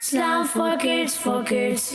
Islam for kids.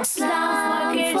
Islam for kids.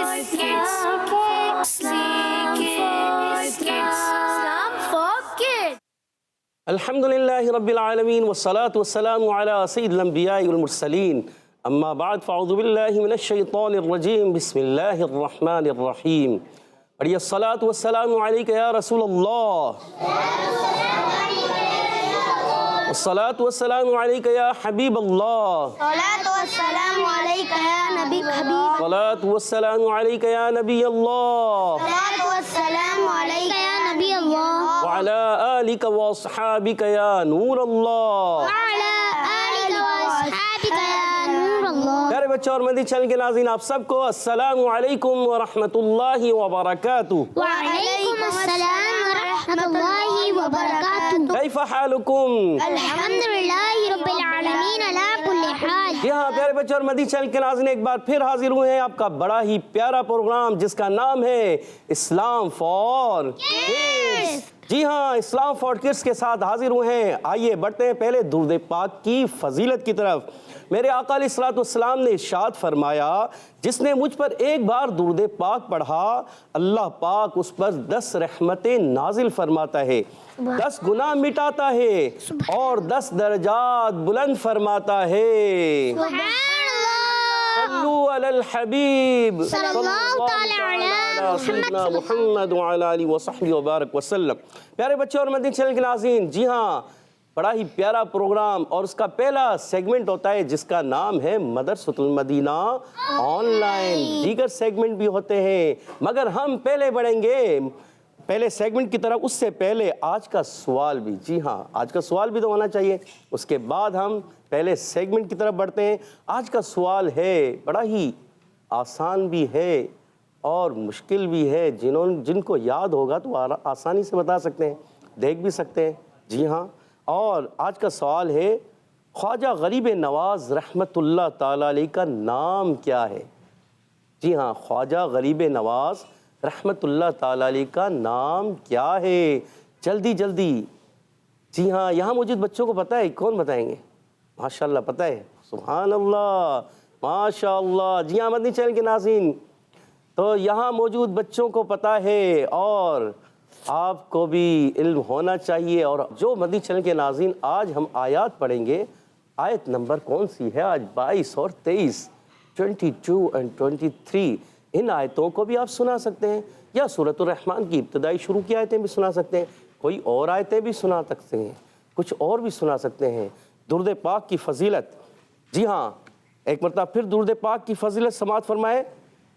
Islam for kids. الحمدللہ رب العالمین والصلاة والسلام علی سید الانبیاء والمرسلین اما بعد فاعوذ باللہ من الشیطان الرجیم بسم اللہ الرحمن الرحیم پڑھیے الصلاة والسلام علیکہ یا رسول اللہ الصلاة والسلام علیکہ یا حبیب اللہ صلاة والسلام علیکہ یا نبی حبیب الصلاة والسلام علیکہ یا نبی اللہ صلاة والسلام علیکہ یا نبی اللہ وعلی آلک واصحابک یا نور اللہ وعلی آلک واصحابک یا نور اللہ۔ پیارے بچوں اور مدنی چینل کے ناظرین آپ سب کو السلام علیکم ورحمۃ اللہ وبرکاتہ۔ وعلیکم السلام ورحمۃ اللہ وبرکاتہ۔ کیف حالکم؟ الحمدللہ رب العالمین علی کل حال۔ جی ہاں پیارے بچوں اور مدنی چینل کے ناظرین ایک بار پھر حاضر ہوئے ہیں آپ کا بڑا ہی پیارا پروگرام جس کا نام ہے اسلام فار کڈس۔ جی ہاں اسلام فار کڈس کے ساتھ حاضر ہوئے ہیں۔ آئیے بڑھتے ہیں پہلے درود پاک کی فضیلت کی طرف۔ میرے آقا علیہ الصلوۃ والسلام نے ارشاد فرمایا جس نے مجھ پر ایک بار درود پاک پڑھا اللہ پاک اس پر 10 رحمتیں نازل فرماتا ہے، 10 گناہ مٹاتا ہے اور 10 درجات بلند فرماتا ہے۔ سبحان اللہ۔ صلو علی الحبیب صلی اللہ تعالی علی سیدنا محمد وعلی آلہ وصحبہ وبارک وسلم۔ پیارے بچوں اور مدنی چینل کے ناظرین جی ہاں بڑا ہی پیارا پروگرام اور اس کا پہلا سیگمنٹ ہوتا ہے جس کا نام ہے مدرسۃ المدینہ آن لائن۔ دیگر سیگمنٹ بھی ہوتے ہیں مگر ہم پہلے بڑھیں گے پہلے سیگمنٹ کی طرف، اس سے پہلے آج کا سوال بھی، جی ہاں آج کا سوال بھی تو ہونا چاہیے، اس کے بعد ہم پہلے سیگمنٹ کی طرف بڑھتے ہیں۔ آج کا سوال ہے بڑا ہی آسان بھی ہے اور مشکل بھی ہے، جن کو یاد ہوگا تو آسانی سے بتا سکتے ہیں، دیکھ بھی سکتے ہیں۔ جی ہاں اور آج کا سوال ہے خواجہ غریب نواز رحمۃ اللہ تعالیٰ علیہ کا نام کیا ہے؟ جی ہاں خواجہ غریب نواز رحمۃ اللہ تعالیٰ علیہ کا نام کیا ہے؟ جلدی جلدی۔ جی ہاں یہاں موجود بچوں کو پتہ ہے؟ کون بتائیں گے؟ ماشاءاللہ پتہ ہے، سبحان اللہ ماشاء اللہ۔ جی ہاں مدنی چینل کے ناظرین تو یہاں موجود بچوں کو پتہ ہے اور آپ کو بھی علم ہونا چاہیے۔ اور جو مدنی چینل کے ناظرین آج ہم آیات پڑھیں گے، آیت نمبر کون سی ہے آج؟ 22 اور 23، 22 اور 23۔ ان آیتوں کو بھی آپ سنا سکتے ہیں یا سورۃ الرحمن کی ابتدائی شروع کی آیتیں بھی سنا سکتے ہیں، کوئی اور آیتیں بھی سنا سکتے ہیں، کچھ اور بھی سنا سکتے ہیں۔ درود پاک کی فضیلت، جی ہاں ایک مرتبہ پھر درود پاک کی فضیلت سماعت فرمائے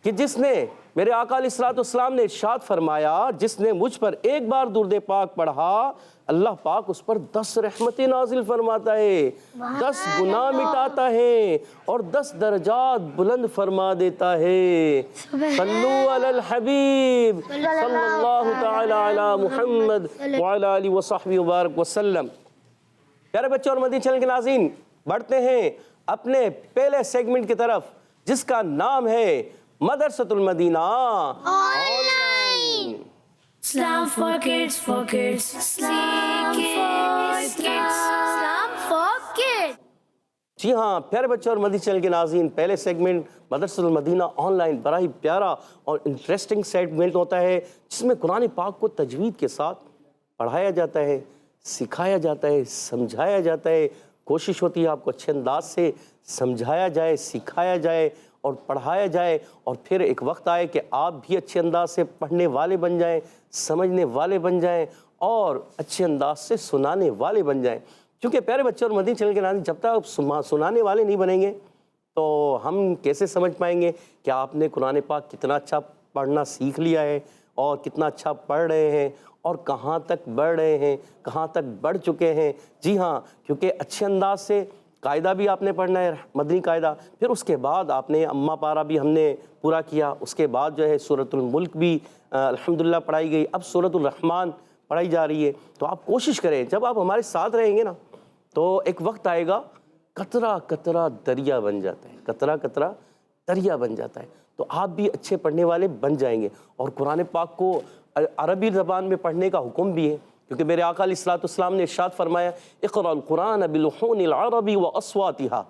کہ جس نے میرے آقا علیہ الصلوۃ والسلام نے ارشاد فرمایا جس نے مجھ پر ایک بار درود پاک پڑھا اللہ پاک اس پر 10 رحمتیں نازل فرماتا ہے، 10 گناہ مٹاتا ہے اور 10 درجات بلند فرما دیتا ہے۔ صلو علی الحبیب صلی اللہ تعالی علی محمد وعلی آلہ وصحبہ وبارک وسلم۔ پیارے بچوں اور مدنی چینل کے ناظرین بڑھتے ہیں اپنے پہلے سیگمنٹ کی طرف جس کا نام ہے مدرسۃ المدینہ on line. Islam for kids. Islam for kids. جی ہاں پیارے بچوں اور مدنی چینل کے ناظرین پہلے سیگمنٹ مدرسۃ المدینہ آن لائن بڑا ہی پیارا اور انٹرسٹنگ سیگمنٹ ہوتا ہے جس میں قرآن پاک کو تجوید کے ساتھ پڑھایا جاتا ہے، سکھایا جاتا ہے، سمجھایا جاتا ہے۔ کوشش ہوتی ہے آپ کو اچھے انداز سے سمجھایا جائے، سکھایا جائے اور پڑھایا جائے اور پھر ایک وقت آئے کہ آپ بھی اچھے انداز سے پڑھنے والے بن جائیں، سمجھنے والے بن جائیں اور اچھے انداز سے سنانے والے بن جائیں۔ کیونکہ پیارے بچے اور مدنی چینل کے ناظرین جب تک آپ سنانے والے نہیں بنیں گے تو ہم کیسے سمجھ پائیں گے کہ آپ نے قرآن پاک کتنا اچھا پڑھنا سیکھ لیا ہے اور کتنا اچھا پڑھ رہے ہیں اور کہاں تک بڑھ رہے ہیں، کہاں تک بڑھ چکے ہیں۔ جی ہاں کیونکہ اچھے انداز سے قاعدہ بھی آپ نے پڑھنا ہے مدنی قاعدہ، پھر اس کے بعد آپ نے اماں پارہ بھی ہم نے پورا کیا، اس کے بعد جو ہے سورۃ الملک بھی الحمدللہ پڑھائی گئی، اب سورۃ الرحمن پڑھائی جا رہی ہے۔ تو آپ کوشش کریں جب آپ ہمارے ساتھ رہیں گے نا تو ایک وقت آئے گا قطرہ قطرہ دریا بن جاتا ہے، قطرہ قطرہ دریا بن جاتا ہے، تو آپ بھی اچھے پڑھنے والے بن جائیں گے۔ اور قرآن پاک کو عربی زبان میں پڑھنے کا حکم بھی ہے کیونکہ میرے آقا علیہ الصلوۃ والسلام نے ارشاد فرمایا اقرأ القرآن بلحون العرب واصواتها،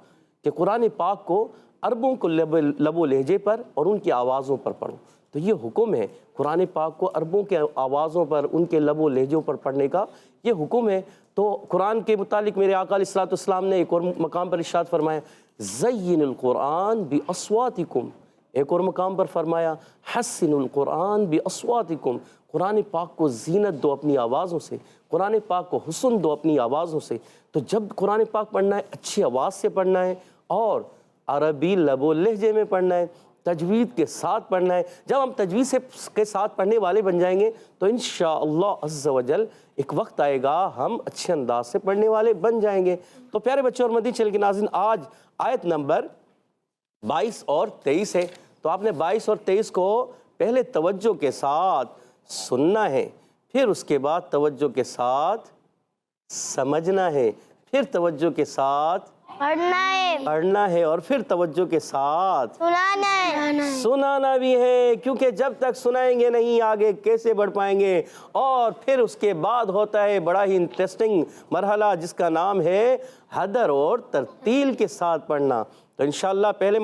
کہ قرآن پاک کو عربوں کو لب و لہجے پر اور ان کی آوازوں پر پڑھو۔ تو یہ حکم ہے قرآن پاک کو عربوں کے آوازوں پر، ان کے لب و لہجوں پر پڑھنے کا، یہ حکم ہے۔ تو قرآن کے متعلق میرے آقا علیہ الصلوۃ والسلام نے ایک اور مقام پر ارشاد فرمایا زین القرآن باصواتکم، ایک اور مقام پر فرمایا حسن القرآن باصواتکم، قرآن پاک کو زینت دو اپنی آوازوں سے، قرآن پاک کو حسن دو اپنی آوازوں سے۔ تو جب قرآن پاک پڑھنا ہے اچھی آواز سے پڑھنا ہے اور عربی لب و لہجے میں پڑھنا ہے، تجوید کے ساتھ پڑھنا ہے۔ جب ہم تجوید کے ساتھ پڑھنے والے بن جائیں گے تو انشاءاللہ عز و جل ایک وقت آئے گا ہم اچھے انداز سے پڑھنے والے بن جائیں گے۔ تو پیارے بچوں اور مدنی چینل کے ناظرین، آج آیت نمبر 22 اور 23 ہے۔ تو آپ نے 22 اور 23 کو پہلے توجہ کے ساتھ سننا ہے، پھر اس کے بعد توجہ کے ساتھ سمجھنا ہے، پھر توجہ کے ساتھ پڑھنا ہے اور پھر توجہ کے ساتھ سنانا بھی ہے، کیونکہ جب تک سنائیں گے نہیں آگے کیسے بڑھ پائیں گے۔ اور پھر اس کے بعد ہوتا ہے بڑا ہی انٹرسٹنگ مرحلہ جس کا نام ہے حدر اور ترتیل کے ساتھ پڑھنا۔ تو انشاءاللہ پہلے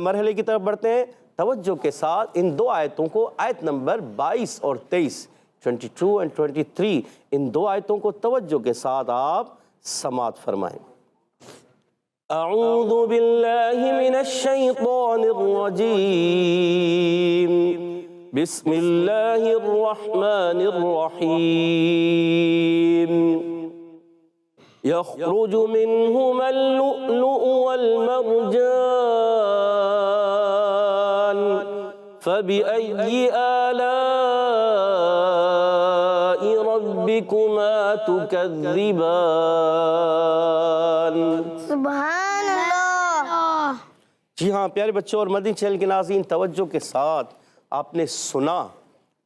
مرحلے کی طرف بڑھتے ہیں، توجہ کے ساتھ ان دو آیتوں کو، آیت نمبر 22 اور 23، 22 اور 23، ان دو آیتوں کو توجہ کے ساتھ آپ سماعت فرمائیں۔ اعوذ باللہ من الشیطان الرجیم، بسم اللہ الرحمن الرحیم، یخرج منہما اللؤلؤ والمرجان فبأي آلاء ربكما تكذبان۔ سبحان اللہ۔ جی ہاں پیارے بچوں اور مدنی چینل کے ناظرین، توجہ کے ساتھ آپ نے سنا،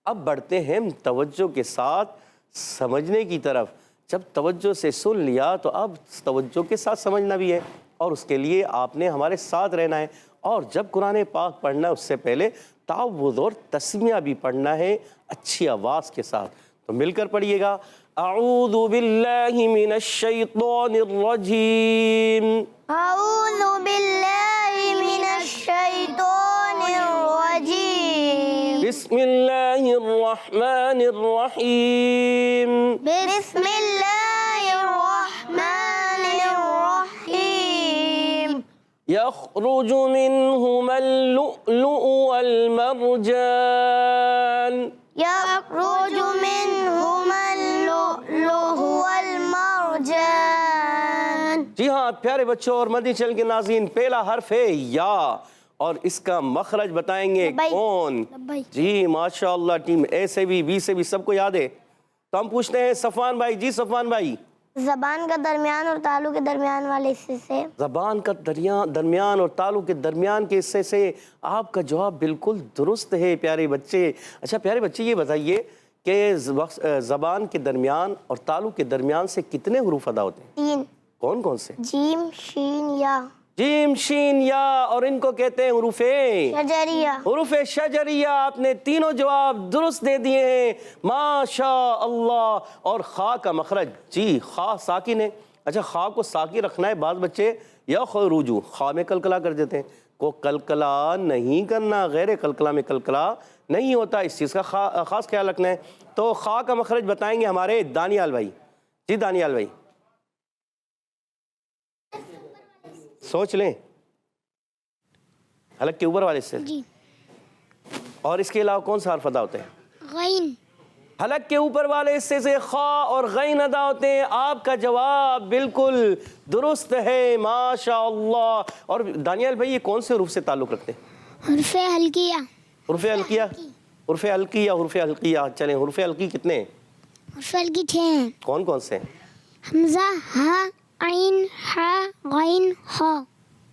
اب بڑھتے ہیں توجہ کے ساتھ سمجھنے کی طرف۔ جب توجہ سے سن لیا تو اب توجہ کے ساتھ سمجھنا بھی ہے، اور اس کے لیے آپ نے ہمارے ساتھ رہنا ہے۔ اور جب قرآن پاک پڑھنا ہے اس سے پہلے تعوذ اور تسمیہ بھی پڑھنا ہے اچھی آواز کے ساتھ۔ تو مل کر پڑھیے گا، اعوذ باللہ من الشیطان الرجیم، اعوذ باللہ من الشیطان الرجیم، بسم اللہ الرحمن الرحیم، بسم اللہ الرحمن الرحیم، یخرج منہما اللؤلؤ والمرجان، یخرج منہما اللؤلؤ والمرجان۔ جی ہاں پیارے بچوں اور مدنی چینل کے ناظرین، پہلا حرف ہے یا، اور اس کا مخرج بتائیں گے کون؟ جی ماشاءاللہ، ٹیم اے سے بھی بی سے بھی سب کو یاد ہے۔ تو ہم پوچھتے ہیں صفوان بھائی، جی صفوان بھائی، زبان کا درمیان اور تالو کے درمیان والے حصے سے۔ زبان کا درمیان اور تالو کے درمیان کے حصے سے، آپ کا جواب بالکل درست ہے پیارے بچے۔ اچھا پیارے بچے یہ بتائیے کہ زبان کے درمیان اور تالو کے درمیان سے کتنے حروف ادا ہوتے ہیں؟ 3، کون کون سے؟ جیم، شین، یا۔ جیم، شین، یا، اور ان کو کہتے ہیں حروف شجریہ۔ حروف شجریہ۔ آپ نے تینوں جواب درست دے دیے ہیں، ماشاء اللہ۔ اور خا کا مخرج، جی خا ساکن ہے۔ اچھا خا کو ساکن رکھنا ہے، بعض بچے یخرجو خا میں کلکلا کر دیتے ہیں، کو کلکلا نہیں کرنا، غیر کلکلا میں کلکلا نہیں ہوتا، اس چیز کا خاص خیال رکھنا ہے۔ تو خا کا مخرج بتائیں گے ہمارے دانیال بھائی، جی دانیال بھائی سوچ لیں، حلق کے اوپر والے سے۔ جی۔ اور اس کے علاوہ کون سا حرف ادا ہوتے ہیں؟ غین۔ حلق کے اوپر والے حصے سے خا اور غین ادا ہوتے ہیں۔ آپ کا جواب بالکل درست ہے، ماشاء اللہ۔ اور دانیال بھائی یہ کون سے حروف سے تعلق رکھتے ہیں؟ حرف حلقیہ۔ حروف حلقیہ، حروف حلقی یا حروف حلقیہ؟ چلیں حروف حلقی کتنے ہیں؟ حرف حلقی 6 ہیں۔ کون کون سے ہیں؟ حمزہ، ہا، عین، ہا، غین، خا۔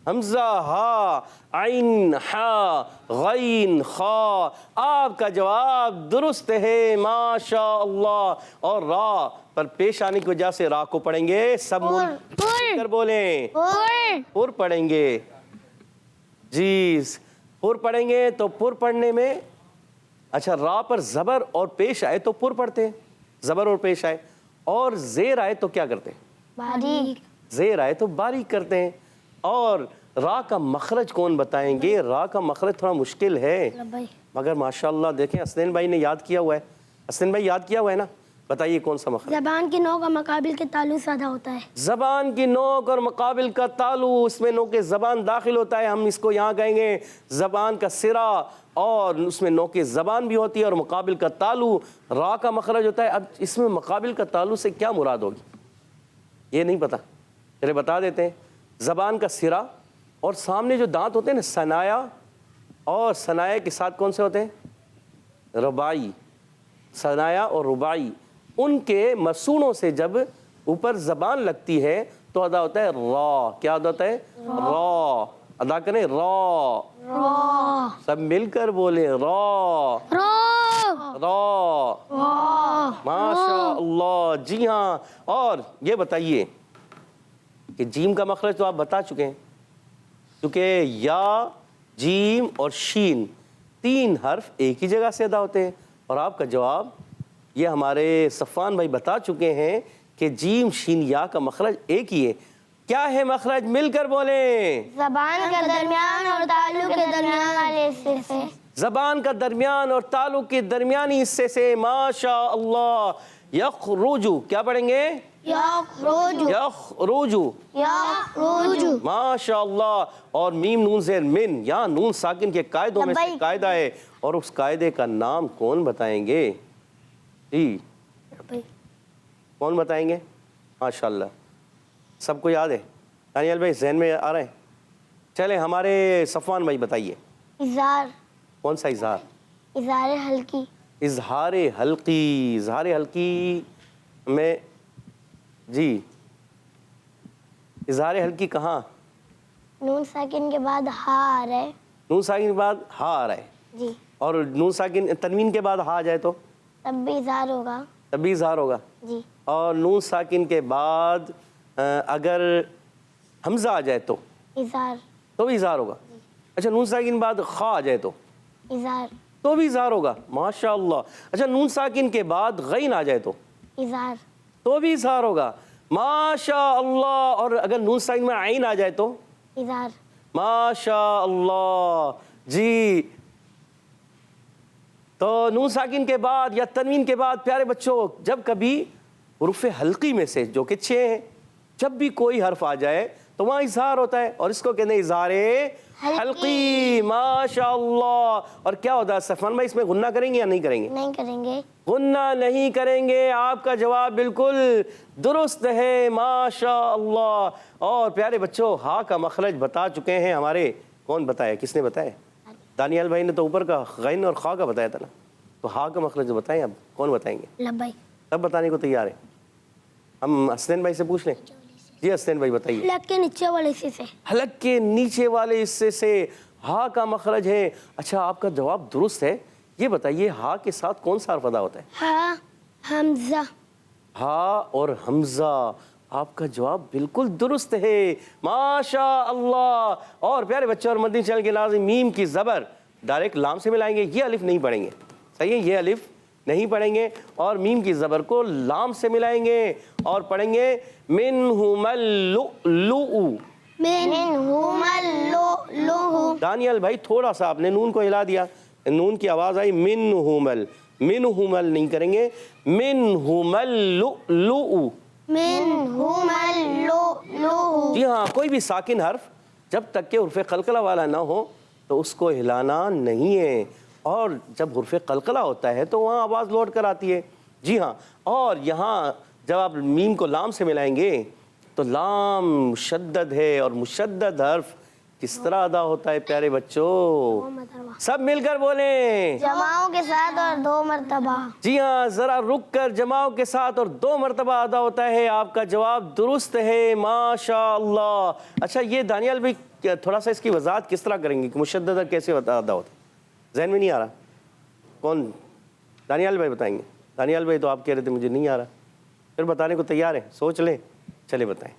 حمزہ، ہا، عین، ہا، غین، خا۔ آپ کا جواب درست ہے، ماشاء اللہ۔ اور را پر پیش آنے کی وجہ سے را کو پڑھیں گے، سب مل کر بولیں، پر پڑھیں گے۔ جی پر پڑھیں گے، تو پر پڑھنے میں اچھا را پر زبر اور پیش آئے تو پر پڑھتے ہیں، زبر اور پیش آئے، اور زیر آئے تو کیا کرتے ہیں؟ باریک. زیر آئے تو باریک کرتے ہیں. اور را کا مخرج کون بتائیں گے؟ را کا مخرج تھوڑا مشکل ہے، لبائی. مگر ماشاءاللہ دیکھیں حسنین بھائی نے یاد کیا ہوا ہے. حسنین بھائی یاد کیا ہوا ہے نا؟ بتائیے کون سا مخرج؟ زبان کی نوک اور مقابل کے تعلق سے ادا ہوتا ہے. زبان کی نوک اور مقابل کا تعلق، اس میں نوک زبان داخل ہوتا ہے. ہم اس کو یہاں کہیں گے زبان کا سرا، اور اس میں نوک زبان بھی ہوتی ہے اور مقابل کا تعلق را کا مخرج ہوتا ہے. اب اس میں مقابل کا تعلق سے کیا مراد ہوگی یہ نہیں پتا، چلے بتا دیتے ہیں. زبان کا سرا اور سامنے جو دانت ہوتے ہیں نا ثنایا، اور ثنایا کے ساتھ کون سے ہوتے ہیں؟ رباعی. ثنایا اور رباعی، ان کے مسونوں سے جب اوپر زبان لگتی ہے تو ادا ہوتا ہے را. کیا ادا ہوتا ہے؟ را. ادا کریں را. سب مل کر بولے را. را. ماشاء اللہ. جی ہاں. اور یہ بتائیے کہ جیم کا مخرج تو آپ بتا چکے ہیں، کیونکہ یا، جیم اور شین تین حرف ایک ہی جگہ سے ادا ہوتے ہیں. اور آپ کا جواب یہ ہمارے صفوان بھائی بتا چکے ہیں کہ جیم شین یا کا مخرج ایک ہی ہے. کیا ہے مخرج؟ مل کر بولیں. زبان کا درمیان اور تعلق کے درمیان والے حصے سے. زبان کا درمیان اور تعلق کے درمیانی حصے سے. ماشاء اللہ. یخرجو. کیا پڑھیں گے؟ یخرجو. یخرجو. یخرجو. ماشاء اللہ. اور میم نون زیر من، یا نون ساکن کے قاعدوں میں سے قاعدہ ہے، اور اس قاعدے کا نام کون بتائیں گے؟ جی کون بتائیں گے؟ ماشاء اللہ. سب کو یاد ہے؟ دانیال بھائی ذہن میں آ رہے ہیں؟ چلے ہمارے صفوان بھائی بتائیے. اظہار. کون سا اظہار؟ اظہار حلقی. اظہار حلقی. اظہار حلقی میں جی اظہار حلقی کہاں؟ نون ساکن کے بعد ہا آ رہا ہے. نون ساکن کے بعد ہا آ رہا ہے، جی. اور نون ساکن تنوین کے بعد ہا آ جائے تو تب بھی اظہار ہوگا. تب بھی اظہار ہوگا. جی. اور نون ساکن کے بعد اگر حمزہ آ جائے تو اظہار. تو بھی اظہار ہوگا. اچھا نون ساکن کے بعد خا آ جائے تو اظہار. تو بھی اظہار ہوگا. ماشاء اللہ. اچھا نون ساکن کے بعد غین آ جائے تو اظہار. تو بھی اظہار ہوگا. ماشاء اللہ. اور اگر نون ساکن میں عین آ جائے تو اظہار. ماشاء اللہ. جی تو نون ساکن کے بعد یا تنوین کے بعد پیارے بچوں جب کبھی حروف حلقی میں سے جو کہ 6 ہیں، جب بھی کوئی حرف آ جائے تو وہاں اظہار ہوتا ہے، اور اس کو کہتے ہیں اظہار حلقی. ماشاء اللہ. اور کیا ہوتا ہے صفوان بھائی، اس میں غنہ کریں گے یا نہیں کریں گے؟ نہیں کریں گے. غنہ نہیں کریں گے. آپ کا جواب بالکل درست ہے. ماشاء اللہ. اور پیارے بچوں ہا کا مخرج بتا چکے ہیں ہمارے. کون بتایا؟ کس نے بتایا؟ دانیال بھائی نے تو اوپر کا غین اور خا کا بتایا تھا نا. تو ہا کا مخرج بتائیں. اب کون بتائیں گے؟ لبائی. سب بتانے کو تیار ہے. ہم حسنین بھائی سے پوچھ لیں. جی حسنین بھائی بتائیے. حلق کے نیچے والے حصے سے. حلق کے نیچے والے حصے سے ہا کا مخرج ہے. اچھا آپ کا جواب درست ہے. یہ بتائیے ہا کے ساتھ کون سا حرف ادا ہوتا ہے؟ ہا. حمزہ. ہا اور حمزہ. آپ کا جواب بالکل درست ہے. ماشاء اللہ. اور پیارے بچوں اور مدنی چینل کے ناظرین، میم کی زبر ڈائریکٹ لام سے ملائیں گے. یہ الف نہیں پڑھیں گے. صحیح ہے؟ یہ الف نہیں پڑھیں گے، اور میم کی زبر کو لام سے ملائیں گے اور پڑھیں گے منہم اللؤلؤ. منہم اللؤلؤ. دانیال بھائی تھوڑا سا آپ نے نون کو ہلا دیا، نون کی آواز آئی منہم نہیں کریں گے. منہم اللؤلؤ. منہم اللؤلؤ. جی ہاں، کوئی بھی ساکن حرف جب تک کہ حرف قلقلہ والا نہ ہو تو اس کو ہلانا نہیں ہے، اور جب حرف قلقلہ ہوتا ہے تو وہاں آواز لوٹ کر آتی ہے. جی ہاں. اور یہاں جب آپ میم کو لام سے ملائیں گے تو لام مشدد ہے، اور مشدد حرف کس طرح ادا ہوتا ہے پیارے بچوں؟ سب مل کر بولیں. جماؤں کے ساتھ اور 2 مرتبہ. جی ہاں، ذرا رک کر جماؤں کے ساتھ اور 2 مرتبہ ادا ہوتا ہے. آپ کا جواب درست ہے. ماشاء اللہ. اچھا یہ دانیال بھائی تھوڑا سا اس کی وضاحت کس طرح کریں گے کہ مشدد کیسے ادا ہوتا ہے؟ ذہن میں نہیں آ رہا؟ کون؟ دانیال بھائی بتائیں گے. دانیال بھائی تو آپ کہہ رہے تھے مجھے نہیں آ رہا، پھر بتانے کو تیار ہیں؟ سوچ لیں. چلے بتائیں.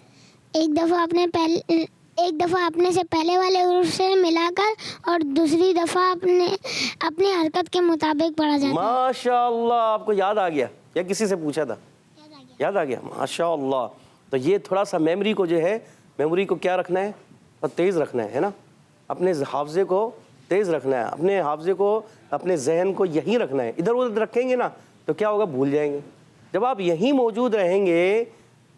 ایک دفعہ اپنے سے پہلے والے حروف سے ملا کر اور دوسری دفعہ اپنی حرکت کے مطابق پڑھا جاتا ہے. ماشاء اللہ. آپ کو یاد آ گیا. یا کسی سے پوچھا تھا؟ یاد آ گیا، ماشاء اللہ. تو یہ تھوڑا سا میموری کو جو ہے، میموری کو کیا رکھنا ہے، اور تیز رکھنا ہے نا. اپنے حافظے کو تیز رکھنا ہے، اپنے حافظے کو، اپنے ذہن کو یہیں رکھنا ہے. ادھر ادھر رکھیں گے نا تو کیا ہوگا، بھول جائیں گے. جب آپ یہیں موجود رہیں گے،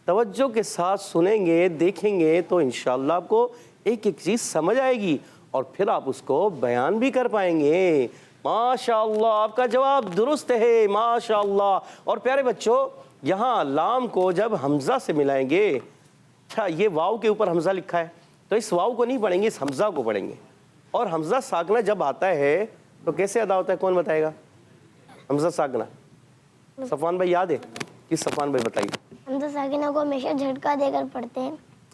توجہ کے ساتھ سنیں گے، دیکھیں گے، تو انشاءاللہ آپ کو ایک ایک چیز سمجھ آئے گی اور پھر آپ اس کو بیان بھی کر پائیں گے. ماشاءاللہ، آپ کا جواب درست ہے، ماشاءاللہ. اور پیارے بچوں، یہاں لام کو جب حمزہ سے ملائیں گے، اچھا یہ واو کے اوپر حمزہ لکھا ہے تو اس واو کو نہیں پڑھیں گے، اس حمزہ کو پڑھیں گے. اور حمزہ ساکنہ جب آتا ہے تو کیسے ادا ہوتا ہے، کون بتائے گا؟ حمزہ ساکنہ صفوان بھائی یاد ہے؟ کس صفوان بھائی بتائیے. حمزہ ساکنہ کو ہمیشہ جھٹکا دے کر پڑھتے ہیں.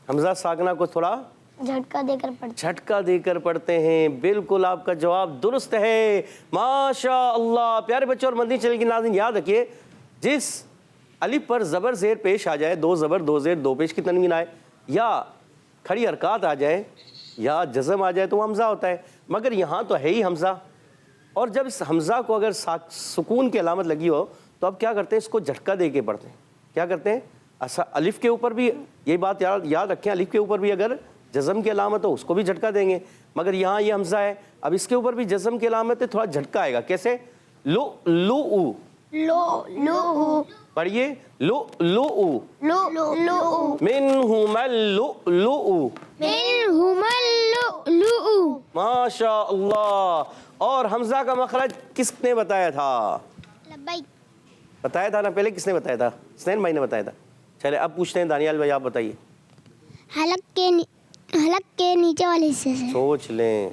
حمزہ ساکنہ کو تھوڑا جھٹکا دے کر پڑھتے جھٹکا دے کر پڑھتے ہیں. بالکل آپ کا جواب درست ہے، ماشاء اللہ. پیارے بچوں اور مدنی چینل کے ناظرین، یاد رکھیے جس الف پر زبر زیر پیش آ جائے، دو زبر دو زیر دو پیش کی تنوین آئے، یا کھڑی حرکات آ جائے، یا جزم آ جائے تو وہ حمزہ ہوتا ہے. مگر یہاں تو ہے ہی حمزہ. اور جب اس حمزہ کو اگر سکون کی علامت لگی ہو تو اب کیا کرتے ہیں، اس کو جھٹکا دے کے پڑھتے ہیں. کیا کرتے ہیں، الف کے اوپر بھی یہ بات یاد رکھیں، الف کے اوپر بھی اگر جزم کی علامت ہو اس کو بھی جھٹکا دیں گے. مگر یہاں یہ حمزہ ہے، اب اس کے اوپر بھی جزم کی علامت ہے، تھوڑا جھٹکا آئے گا. کیسے، لو لو او، لو لو پڑھیے، لو لو او، لو لو منہم اللؤلؤ، منہم اللؤلؤ. ماشاء اللہ. اور حمزہ کا مخرج کس نے بتایا تھا؟ لبیک. بتایا تھا نا پہلے، کس نے بتایا تھا؟ حسنین بھائی نے بتایا تھا. چلے اب پوچھتے ہیں دانیال بھائی، آپ بتائیے. حلق کے نیچے والے حصے سے. سوچ لیں،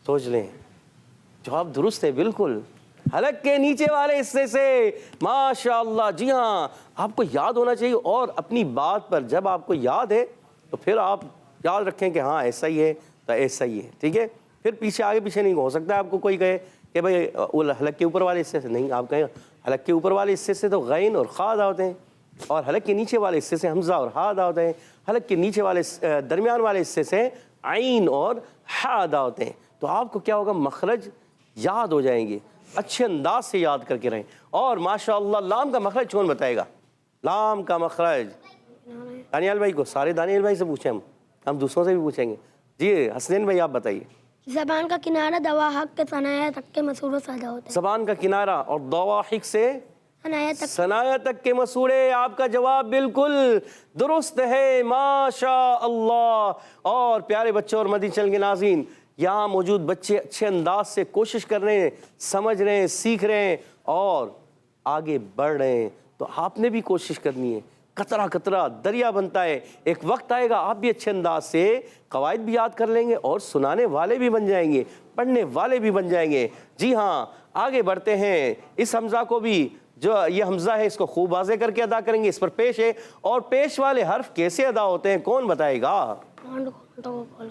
سوچ لیں. جواب درست ہے بالکل، حلق کے نیچے والے حصے سے. ماشاء اللہ. جی ہاں، آپ کو یاد ہونا چاہیے. اور اپنی بات پر جب آپ کو یاد ہے تو پھر آپ یاد رکھیں کہ ہاں ایسا ہی ہے تو ایسا ہی ہے. ٹھیک ہے، پھر پیچھے آگے پیچھے نہیں ہو سکتا. آپ کو کوئی کہے کہ بھائی وہ حلق کے اوپر والے حصے سے، نہیں، آپ کہیں حلق کے اوپر والے حصے سے تو غین اور خا ادا ہوتے ہیں، اور حلق کے نیچے والے حصے سے حمزہ اور ہا ادا ہوتے ہیں. حلق کے نیچے والے درمیان والے حصے سے عین اور ہا ادا ہوتے ہیں. تو آپ کو کیا ہوگا، مخرج یاد ہو جائیں گے. اچھے انداز سے یاد کر کے رہیں. اور ماشاءاللہ لام کا مخرج کون بتائے گا؟ لام کا مخرج دانیال بھائی کو، سارے دانیال بھائی سے پوچھیں، ہم دوسروں سے بھی پوچھیں گے. جی حسنین بھائی آپ بتائیے. زبان کا کنارہ دواحق کے ثنایا تک کے مسوروں سے ادا ہوتا ہے. زبان کا کنارہ اور دواحق سے ثنایا تک کے مسورے. آپ کا جواب بالکل درست ہے، ماشاء اللہ. اور پیارے بچوں اور مدنی چینل کے ناظرین، یہاں موجود بچے اچھے انداز سے کوشش کر رہے ہیں، سمجھ رہے ہیں، سیکھ رہے ہیں اور آگے بڑھ رہے ہیں. تو آپ نے بھی کوشش کرنی ہے. قطرہ قطرہ دریا بنتا ہے. ایک وقت آئے گا آپ بھی اچھے انداز سے قواعد بھی یاد کر لیں گے اور سنانے والے بھی بن جائیں گے، پڑھنے والے بھی بن جائیں گے. جی ہاں، آگے بڑھتے ہیں. اس حمزہ کو بھی، جو یہ حمزہ ہے، اس کو خوب واضح کر کے ادا کریں گے. اس پر پیش ہے، اور پیش والے حرف کیسے ادا ہوتے ہیں، کون بتائے گا؟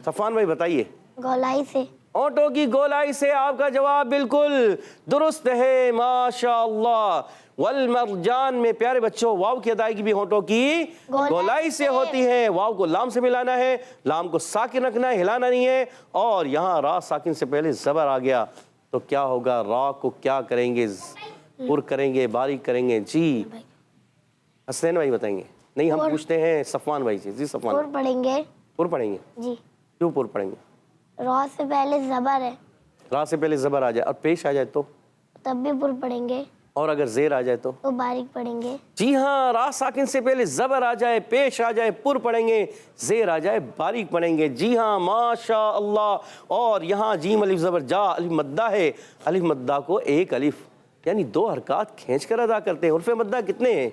صفوان بھائی بتائیے. گولائی سے. اونٹوں کی گولائی سے. آپ کا جواب بالکل درست ہے، ماشاء اللہ. والمرجان میں پیارے بچوں واو کی ادائیگی بھی ہونٹوں کی گولائی سے ہوتی ہے. واو کو لام سے ملانا ہے، لام کو ساکن رکھنا ہے، ہلانا نہیں ہے. اور یہاں را ساکن سے پہلے زبر آ گیا تو کیا ہوگا، را کو کیا کریں گے، پر کریں گے، باریک کریں گے. جی حسین بھائی بتائیں گے. نہیں، ہم پوچھتے ہیں صفوان بھائی سے. جی صفوان. پر پڑھیں گے. پر پڑھیں گے. جی. کیوں پر پڑھیں گے؟ را سے پہلے زبر ہے. را سے پہلے زبر آ جائے اور پیش آ جائے تو تب بھی پر پڑھیں گے. اور اگر زیر آ جائے تو باریک پڑھیں گے. جی ہاں، را ساکن سے پہلے زبر آ جائے، پیش آ جائے پر پڑھیں گے، زیر آ جائے باریک پڑھیں گے. جی ہاں، ماشاء اللہ. اور یہاں جیم الف زبر جا الف مدہ ہے. الف مدہ کو ایک الف یعنی 2 حرکات کھینچ کر ادا کرتے ہیں. حروف مدہ کتنے ہیں؟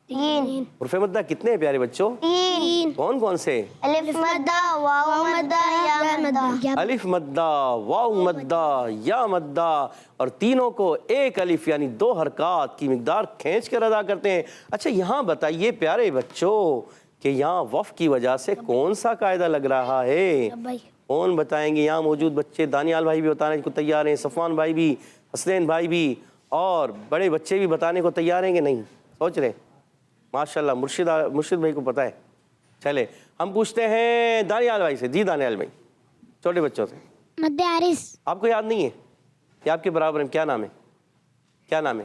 3. حروف مدہ کتنے ہیں پیارے بچوں؟ 3. کون کون سے؟ الف مدہ، واو مدہ، یا مدہ. الف مدہ، واو مدہ، یا مدہ، اور تینوں کو ایک الف یعنی 2 حرکات کی مقدار کھینچ کر ادا کرتے ہیں. اچھا یہاں بتائیے پیارے بچوں کہ یہاں وف کی وجہ سے کون سا قاعدہ لگ رہا ہے؟ کون بتائیں گے؟ یہاں موجود بچے، دانیال بھائی بھی بتانے کو تیار ہیں، صفوان بھائی بھی، حسنین بھائی بھی، اور بڑے بچے بھی بتانے کو تیار ہیں کہ نہیں؟ سوچ رہے؟ ماشاءاللہ. مرشد بھائی کو پتہ ہے. چلے ہم پوچھتے ہیں دانیال بھائی سے. جی دانیال بھائی، چھوٹے بچوں سے. مد عارض. آپ کو یاد نہیں ہے؟ یہ آپ کے برابر ہیں، کیا نام ہے؟ کیا نام ہے؟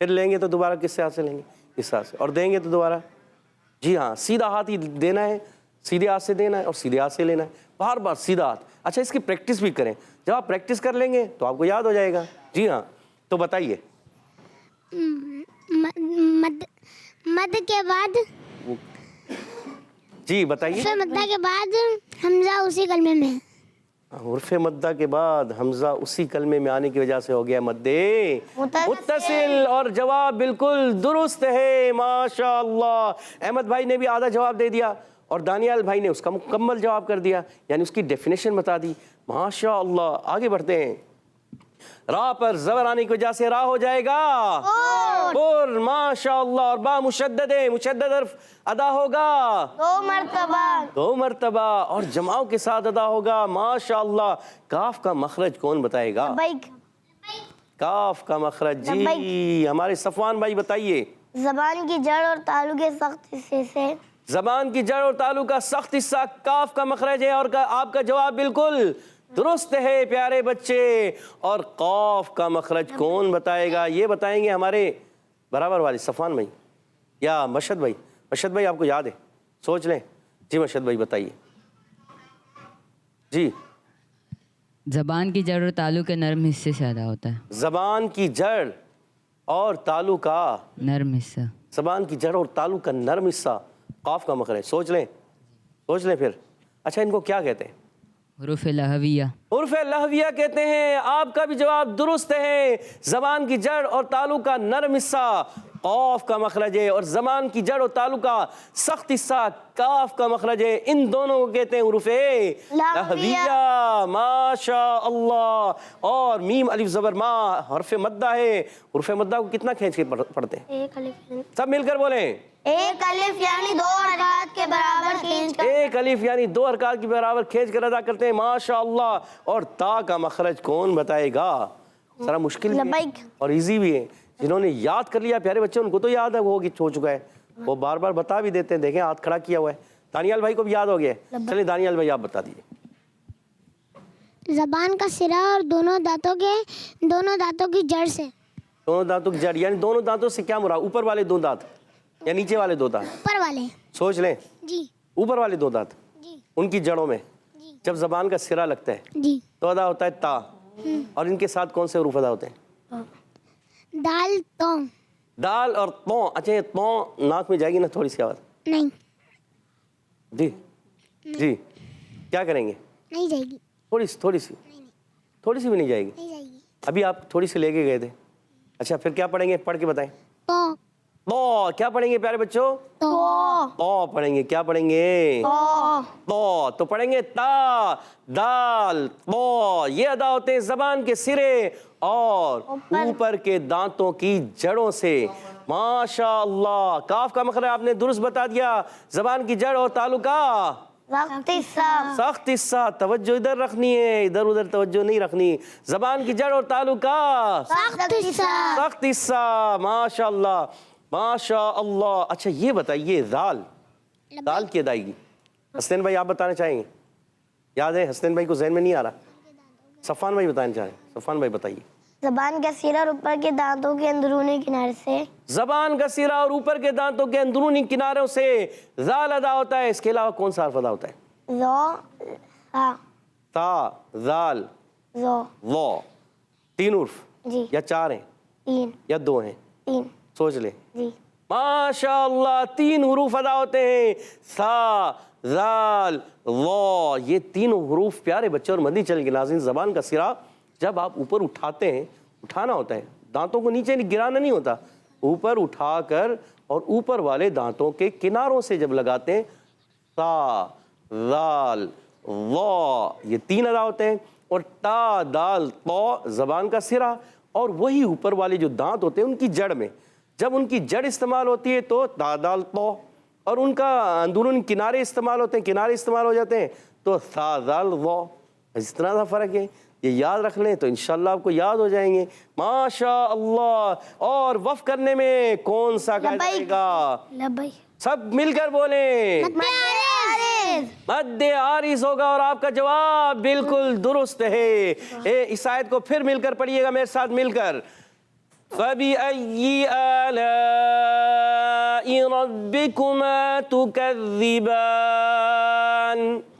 پھر لیں گے تو دوبارہ کس سے ہاتھ سے لیں گے؟ اس ہاتھ سے. اور دیں گے تو دوبارہ جی ہاں سیدھا ہاتھ ہی دینا ہے, سیدھے ہاتھ سے دینا ہے اور سیدھے ہاتھ سے لینا ہے, بار بار سیدھا ہاتھ. اچھا اس کی پریکٹس بھی کریں, جب آپ پریکٹس کر لیں گے تو آپ کو یاد ہو جائے گا. جی ہاں تو بتائیے. مد کے بعد جی بتائیے. حرف مدہ کے بعد حمزہ اسی کلمے میں ہے. حرف مدہ کے بعد حمزہ اسی کلمے میں آنے کی وجہ سے ہو گیا مد متصل, اور جواب بالکل درست ہے. ماشاء اللہ. احمد بھائی نے بھی آدھا جواب دے دیا اور دانیال بھائی نے اس کا مکمل جواب کر دیا, یعنی اس کی ڈیفینیشن بتا دی. ماشاء اللہ. آگے بڑھتے ہیں. را پر زبر آنے کی وجہ سے را ہو جائے گا پر. ماشاء اللہ. اور با مشدد ہے, مشدد حرف ادا ہوگا 2 مرتبہ اور جماؤں کے ساتھ ادا ہوگا. ماشاء اللہ. کاف کا مخرج کون بتائے گا؟ کاف کا مخرج جی ہمارے صفوان بھائی بتائیے. زبان کی جڑ اور تعلق کے سخت حصے سے. زبان کی جڑ اور تعلق کا سخت حصہ کاف کا مخرج ہے, اور آپ کا جواب بالکل درست ہے پیارے بچے. اور قاف کا مخرج کون بتائے گا؟ یہ بتائیں گے ہمارے برابر والے صفوان بھائی یا مشہد بھائی. مشہد بھائی آپ کو یاد ہے؟ سوچ لیں. جی مشہد بھائی بتائیے. جی زبان کی جڑ اور تعلق کے نرم حصے سے ادا ہوتا ہے. زبان کی جڑ اور تعلق کا نرم حصہ. زبان کی جڑ اور تعلق کا نرم حصہ قاف کا مخرج. سوچ لیں پھر. اچھا ان کو کیا کہتے ہیں؟ حروف لہویہ. حروف لہویہ کہتے ہیں. آپ کا بھی جواب درست ہے. زبان کی جڑ اور تعلق کا نرم حصہ قاف کا مخرج ہے, اور زبان کی جڑ اور تعلق کا سخت حصہ کاف کا مخرج ہے. ان دونوں کو کہتے ہیں حروف لہویہ. ماشاء اللہ. اور میم الف زبر ما حرف مدہ ہے. حروف مدہ کو کتنا کھینچ کے پڑھتے ہیں؟ سب مل کر بولیں. ایک الف یعنی 2 حرکات کے برابر کھینچ کر. ایک الف یعنی 2 حرکات کے برابر کھینچ کر ادا کرتے ہیں. ماشاء اللہ. اور تا کا مخرج کون بتائے گا؟ ذرا مشکل بھی ہے اور ایزی بھی ہے. جنہوں نے یاد کر لیا پیارے بچے ان کو تو یاد ہے, وہ ہو چکا ہے, وہ بار بار بتا بھی دیتے ہیں. دیکھیں ہاتھ کھڑا کیا ہوا ہے. دانیال بھائی کو بھی یاد ہو گیا ہے. چلیں دانیال بھائی آپ بتا دیجیے. زبان کا سرا اور دونوں دانتوں کی جڑ سے. دونوں دانتوں کی جڑ یعنی دونوں دانتوں سے کیا مراد؟ اوپر والے 2 دانت یا نیچے والے 2 دانت؟ اوپر والے. سوچ لیں. جی اوپر والے 2 دانت جی ان کی جڑوں میں جب زبان کا سرا لگتا ہے جی تو ادا ہوتا ہے تا, اور ان کے ساتھ کون سے حروف ادا ہوتے ہیں؟ دال تو. دال اور تو. اچھا یہ تو ناک میں جائے گی نا تھوڑی سی آواز؟ نہیں جی کیا کریں گے؟ نہیں جائے گی. تھوڑی سی بھی نہیں جائے گی. نہیں جائے گی. ابھی آپ تھوڑی سی لے کے گئے تھے. اچھا پھر کیا پڑھیں گے؟ پڑھ کے بتائیں. تو کیا پڑھیں گے پیارے بچوں؟ تو پڑھیں گے. کیا پڑھیں گے؟ تو پڑھیں گے تا دال تو. یہ ادا ہوتے ہیں زبان کے سرے اور اوپر کے دانتوں کی جڑوں سے. ماشاء اللہ. کاف کا مخرج آپ نے درست بتا دیا. زبان کی جڑ اور تعلق کا سخت حصہ. توجہ ادھر رکھنی ہے, ادھر ادھر توجہ نہیں رکھنی. زبان کی جڑ اور تعلق کا سخت حصہ. ماشاء اللہ ماشاء اللہ. اچھا یہ بتائیے دال کی ادائیگی حسنین بھائی آپ بتانا چاہیں گے؟ یاد ہے؟ حسنین بھائی کو ذہن میں نہیں آ رہا. صفوان بھائی بتانا چاہیں. صفوان بھائی بتائیے. زبان کا سرا اور اوپر کے دانتوں کے اندرونی کنارے سے. زبان کا سرا اور اوپر کے دانتوں کے اندرونی کناروں سے ذال ادا ہوتا ہے. اس کے علاوہ کون سا حرف ادا ہوتا ہے؟ تا ذال ظا. 3 حروف جی یا 4 ہیں 3 یا 2 ہیں؟ 3 سوچ لیں. جی ماشاء اللہ 3 حروف ادا ہوتے ہیں. سا ذال ظا. یہ 3 حروف پیارے بچے اور مدنی چینل کے ناظرین زبان کا سرا جب آپ اوپر اٹھاتے ہیں, اٹھانا ہوتا ہے, دانتوں کو نیچے گرانا نہیں ہوتا, اوپر اٹھا کر اور اوپر والے دانتوں کے کناروں سے جب لگاتے ہیں سا ذال ظا یہ 3 ادا ہوتے ہیں. اور تا دال تو زبان کا سرا اور وہی اوپر والے جو دانت ہوتے ہیں ان کی جڑ میں جب ان کی جڑ استعمال ہوتی ہے تو تا دال تو, اور ان کا اندرون کنارے استعمال ہوتے ہیں, کنارے استعمال ہو جاتے ہیں تو سا ذال ظا. اس طرح کا فرق ہے. یہ یاد رکھ لیں تو انشاءاللہ آپ کو یاد ہو جائیں گے. ماشاء اللہ. اور وف کرنے میں کون سا کہا جائے گا؟ سب مل کر بولیں. مد عارض ہوگا اور آپ کا جواب بالکل درست ہے. اس آیت کو پھر مل کر پڑھیے گا میرے ساتھ مل کر. فَبِأَيِّ آلَاءِ رَبِّكُمَا تُكَذِّبَانِ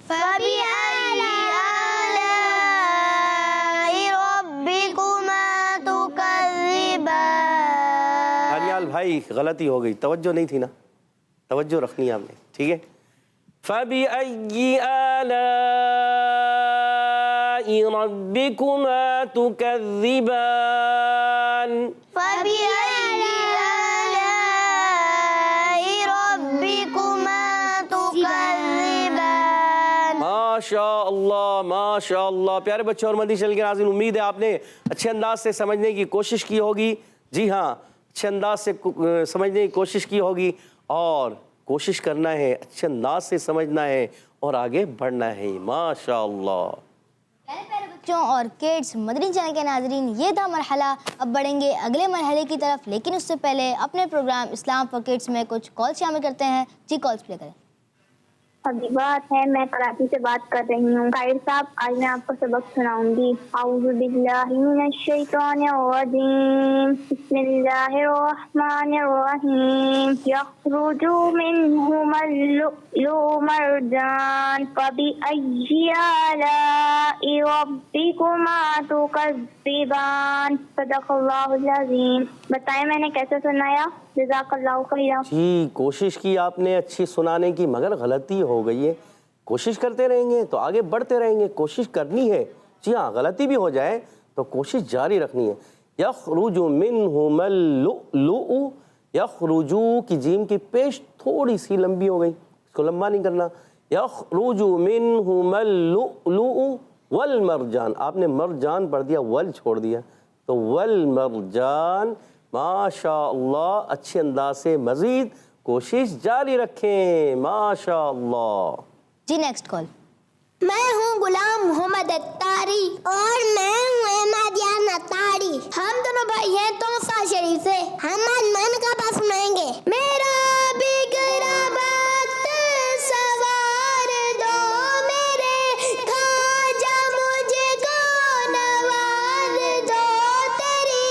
فَبِأَيِّ آلَاءِ رَبِّكُمَا تُكَذِّبَانِ. دانیال بھائی غلطی ہو گئی, توجہ نہیں تھی نا, توجہ رکھنی ہے آپ نے, ٹھیک ہے. فَبِأَيِّ آلَاءِ رَبِّكُمَا تُكَذِّبَانِ. فَبِأَيِّ آلَاءِ رَبِّكُمَا تُكَذِّبَانِ. ماشاء اللہ ماشاء اللہ. پیارے بچوں اور مدنی چینل کے ناظرین, امید ہے آپ نے اچھے انداز سے سمجھنے کی کوشش کی ہوگی. جی ہاں, اچھے انداز سے سمجھنے کی کوشش کی ہوگی, اور کوشش کرنا ہے, اچھے انداز سے سمجھنا ہے اور آگے بڑھنا ہے. ماشاء اللہ. پیارے بچوں اور کڈس مدنی چینل کے ناظرین, یہ تھا مرحلہ. اب بڑھیں گے اگلے مرحلے کی طرف, لیکن اس سے پہلے اپنے پروگرام اسلام فار کڈس میں کچھ کال شامل کرتے ہیں. جی کالز پلے کریں. حبیبات ہے, میں کراچی سے بات کر رہی ہوں. قائد صاحب, آج میں آپ کو سبق سناؤں گی. اعوذ باللہ من الشیطان الرجیم, بسم اللہ الرحمن الرحیم. یخرج منہما اللؤلؤ مرجان فبأی آلاء ربکما تکذبان. صدق اللہ العظیم. بتائیں میں نے کیسے سنایا؟ جزاک اللہ خیرا. جی کوشش کی آپ نے اچھی سنانے کی, مگر غلطی ہو گئی ہے. کوشش کرتے رہیں گے تو آگے بڑھتے رہیں گے, کوشش کرنی ہے. جی ہاں, غلطی بھی ہو جائے تو کوشش جاری رکھنی ہے. یخرج منہما اللؤلؤ, یخرج کی جیم کی پیش تھوڑی سی لمبی ہو گئی, اس کو لمبا نہیں کرنا. یخرج منہما اللؤلؤ والمرجان, آپ نے مرجان پڑھ دیا, ول چھوڑ دیا, تو والمرجان. ماشاء اللہ, اچھے انداز سے مزید کوشش جاری رکھیں. ماشاء اللہ. جی نیکسٹ کال. میں ہوں غلام محمد اتاری اور میں ہوں احمدیہ نتاری. ہم دونوں بھائی ہیں توسا شریف سے. ہم آج من کا پاس سنائیں گے. میرا بگڑا وقت سوار دو میرے خواجہ, مجھے کو نواز دو. تیری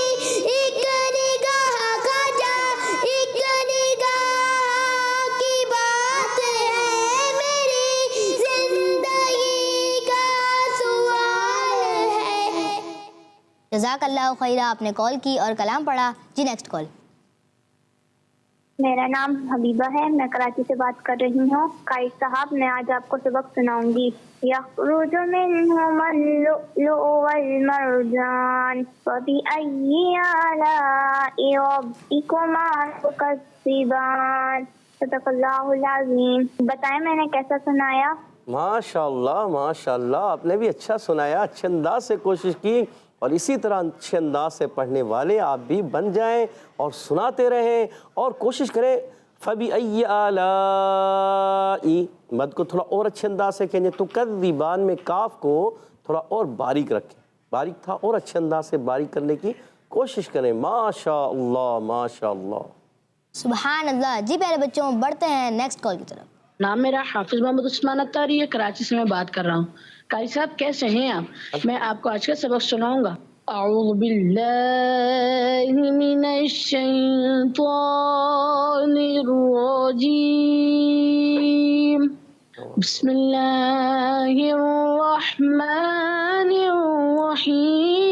ایک نگاہ خواجہ, ایک نگاہ کی بات ہے, میری زندگی کا سوال ہے. جزاک اللہ خیرہ, آپ نے کال کی اور کلام پڑھا. جی نیکسٹ کال. میرا نام حبیبہ ہے, میں کراچی سے بات کر رہی ہوں. قائد صاحب, میں آج آپ کو سبق سناؤں گی. یخرج منہما اللؤلؤ والمرجان فبأی آلاء ربکما تکذبان. صدق اللہ العظیم. بتائیں میں نے کیسا سنایا؟ ماشاء اللہ ماشاء اللہ, آپ نے بھی اچھا سنایا, اچھے انداز سے کوشش کی, اور اسی طرح اچھے انداز سے پڑھنے والے آپ بھی بن جائیں اور سناتے رہیں اور کوشش کریں. فَبِأَيِّ آلَاءِ, مد کو تھوڑا اور اچھے انداز سے کہیں. تُكَذِّبان میں کاف کو تھوڑا اور باریک رکھیں, باریک تھا, اور اچھے انداز سے باریک کرنے کی کوشش کریں. ماشاء اللہ ماشاء اللہ. سبحان اللہ. جی پیارے بچوں, بڑھتے ہیں نیکسٹ کال کی طرف. نام میرا حافظ محمد عثمان اتاری ہے, کراچی سے میں بات کر رہا ہوں. قاری صاحب کیسے ہیں آپ؟ میں آپ کو آج کا سبق سناؤں گا. اعوذ باللہ من الشیطان الرجیم, بسم اللہ الرحمن الرحیم.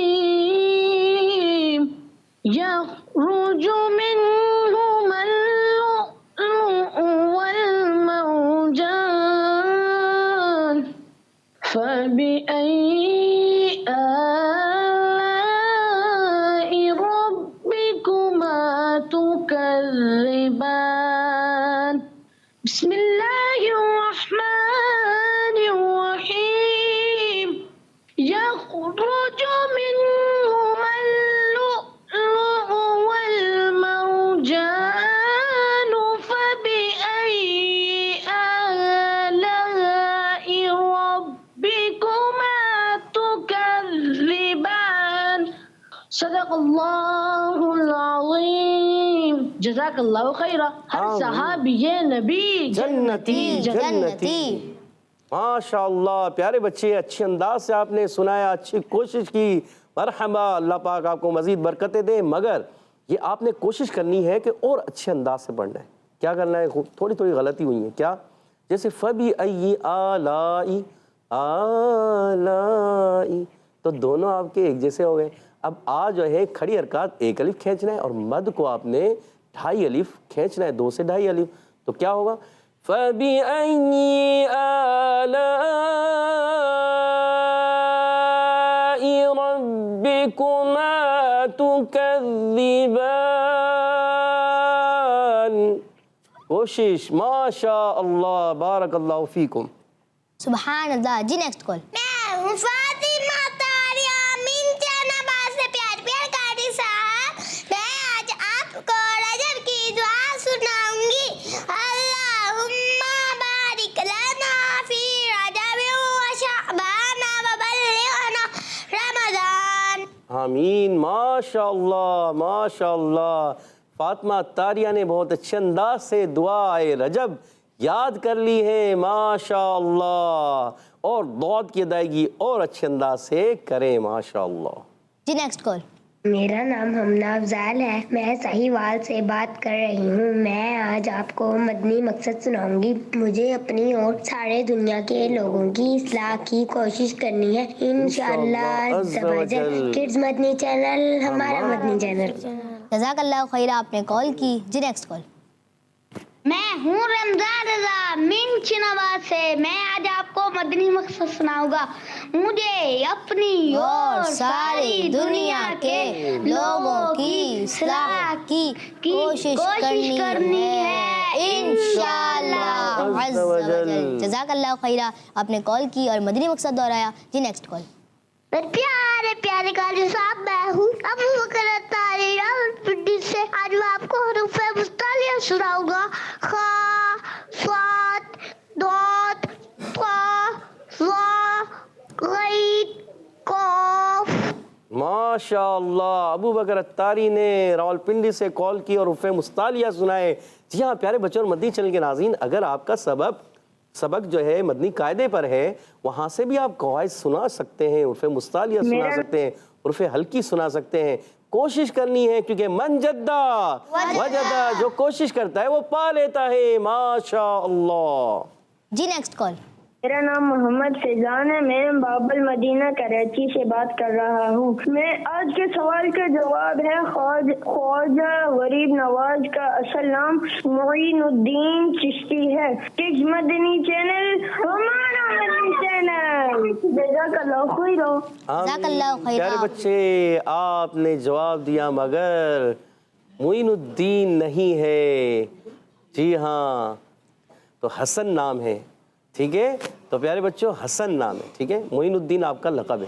یخرج منہما اللؤلؤ والمرجان فبأي آلاء ربكما تكذبان. بسم الله الرحمن الرحيم. يخرج منهما اللؤلؤ والمرجان فبأي آلاء ربكما تكذبان. صدق اللہ العظیم. جزاک اللہ خیرہ. ہر صحابی نبی جنتی جنتی. ماشاء اللہ. پیارے بچے, اچھے انداز سے آپ نے سنایا, اچھی کوشش کی, مرحبا, اللہ پاک آپ کو مزید برکتیں دے. مگر یہ آپ نے کوشش کرنی ہے کہ اور اچھے انداز سے پڑھنا ہے. کیا کرنا ہے؟ تھوڑی تھوڑی غلطی ہوئی ہیں. کیا؟ جیسے فَبِأَيِّ آلَاءِ آلائی, تو دونوں آپ کے ایک جیسے ہو گئے. اب آ جو ہے کھڑی حرکات ایک الف کھینچنا ہے اور مد کو آپ نے 2.5 الف کھینچنا ہے, 2 سے 2.5 الف. تو کیا ہوگا؟ فَبِأَيِّ آلَاءِ رَبِّكُمَا تُكَذِّبَانِ. کوشش, ماشاء اللہ, بارک اللہ فیکم. سبحان اللہ. جی نیکسٹ کال. میں ہوں فاطمہ طاریہ منچن آباد سے. پیار پیار قاری صاحب, میں آج آپ کو رجب کی دعا سناؤں گی. اللہم بارک لنا فی رجب و شعبان و بلغنا رمضان. آمین. ماشاء اللہ, ماشاء اللہ. فاطمہ طاریہ نے بہت اچھے انداز سے دعائے رجب یاد کر لی ہے, ماشاء اللہ. اور دعات کی ادائیگی اور اچھے انداز سے کریں, ماشاء اللہ. جی نیکسٹ کال. میرا نام حمنا افضال ہے, میں صحیحوال سے بات کر رہی ہوں. میں آج آپ کو مدنی مقصد سناؤں گی. مجھے اپنی اور سارے دنیا کے لوگوں کی اصلاح کی کوشش کرنی ہے انشاءاللہ عز و جل. کڈز مدنی چینل ہمارا مدنی چینل. جزاک اللہ خیر, آپ نے کال کی. جی نیکسٹ کال. میں ہوں رمضان رضا منچن آباد سے. میں آج آپ کو مدنی مقصد سناؤں گا. مجھے اپنی اور ساری دنیا کے لوگوں کی اصلاح کی کوشش کرنی ہے انشاءاللہ عز و جل. جزاک اللہ خیر, آپ نے کال کی اور مدنی مقصد دہرایا. جی نیکسٹ کال. پیارے پیارے قاری صاحب, میں ہوں ابو بکر طاری راولپنڈی سے. آج میں آپ کو حروف مستعلیہ سناؤں گا. خا, صاد, ضاد, طا, ظا, غین, قاف. ماشاء اللہ. ابو بکر طاری نے راولپنڈی سے کال کی اور حروف مستعلیہ سنائے. جی ہاں پیارے بچوں اور مدنی چینل کے ناظرین, اگر آپ کا سبق جو ہے مدنی قاعدے پر ہے, وہاں سے بھی آپ قواعد سنا سکتے ہیں, حروف مستعلیہ سنا سکتے ہیں, حروف حلقی سنا سکتے ہیں. کوشش کرنی ہے کیونکہ من جدہ وجدہ, جو کوشش کرتا ہے وہ پا لیتا ہے, ماشاء اللہ. جی نیکسٹ کال. میرا نام محمد فیضان ہے. میں باب المدینہ کراچی سے بات کر رہا ہوں. میں آج کے سوال کا جواب ہے خواجہ غریب نواز کا اصل نام معین الدین چشتی ہے. کڈز مدنی چینل ہمارا مدنی چینل. جزاک اللہ خیر. جزاک اللہ خیر. پیارے بچے, آپ نے جواب دیا مگر معین الدین نہیں ہے. جی ہاں, تو حسن نام ہے. ٹھیک ہے, تو پیارے بچوں حسن نام ہے. ٹھیک ہے, معین الدین آپ کا لقب ہے.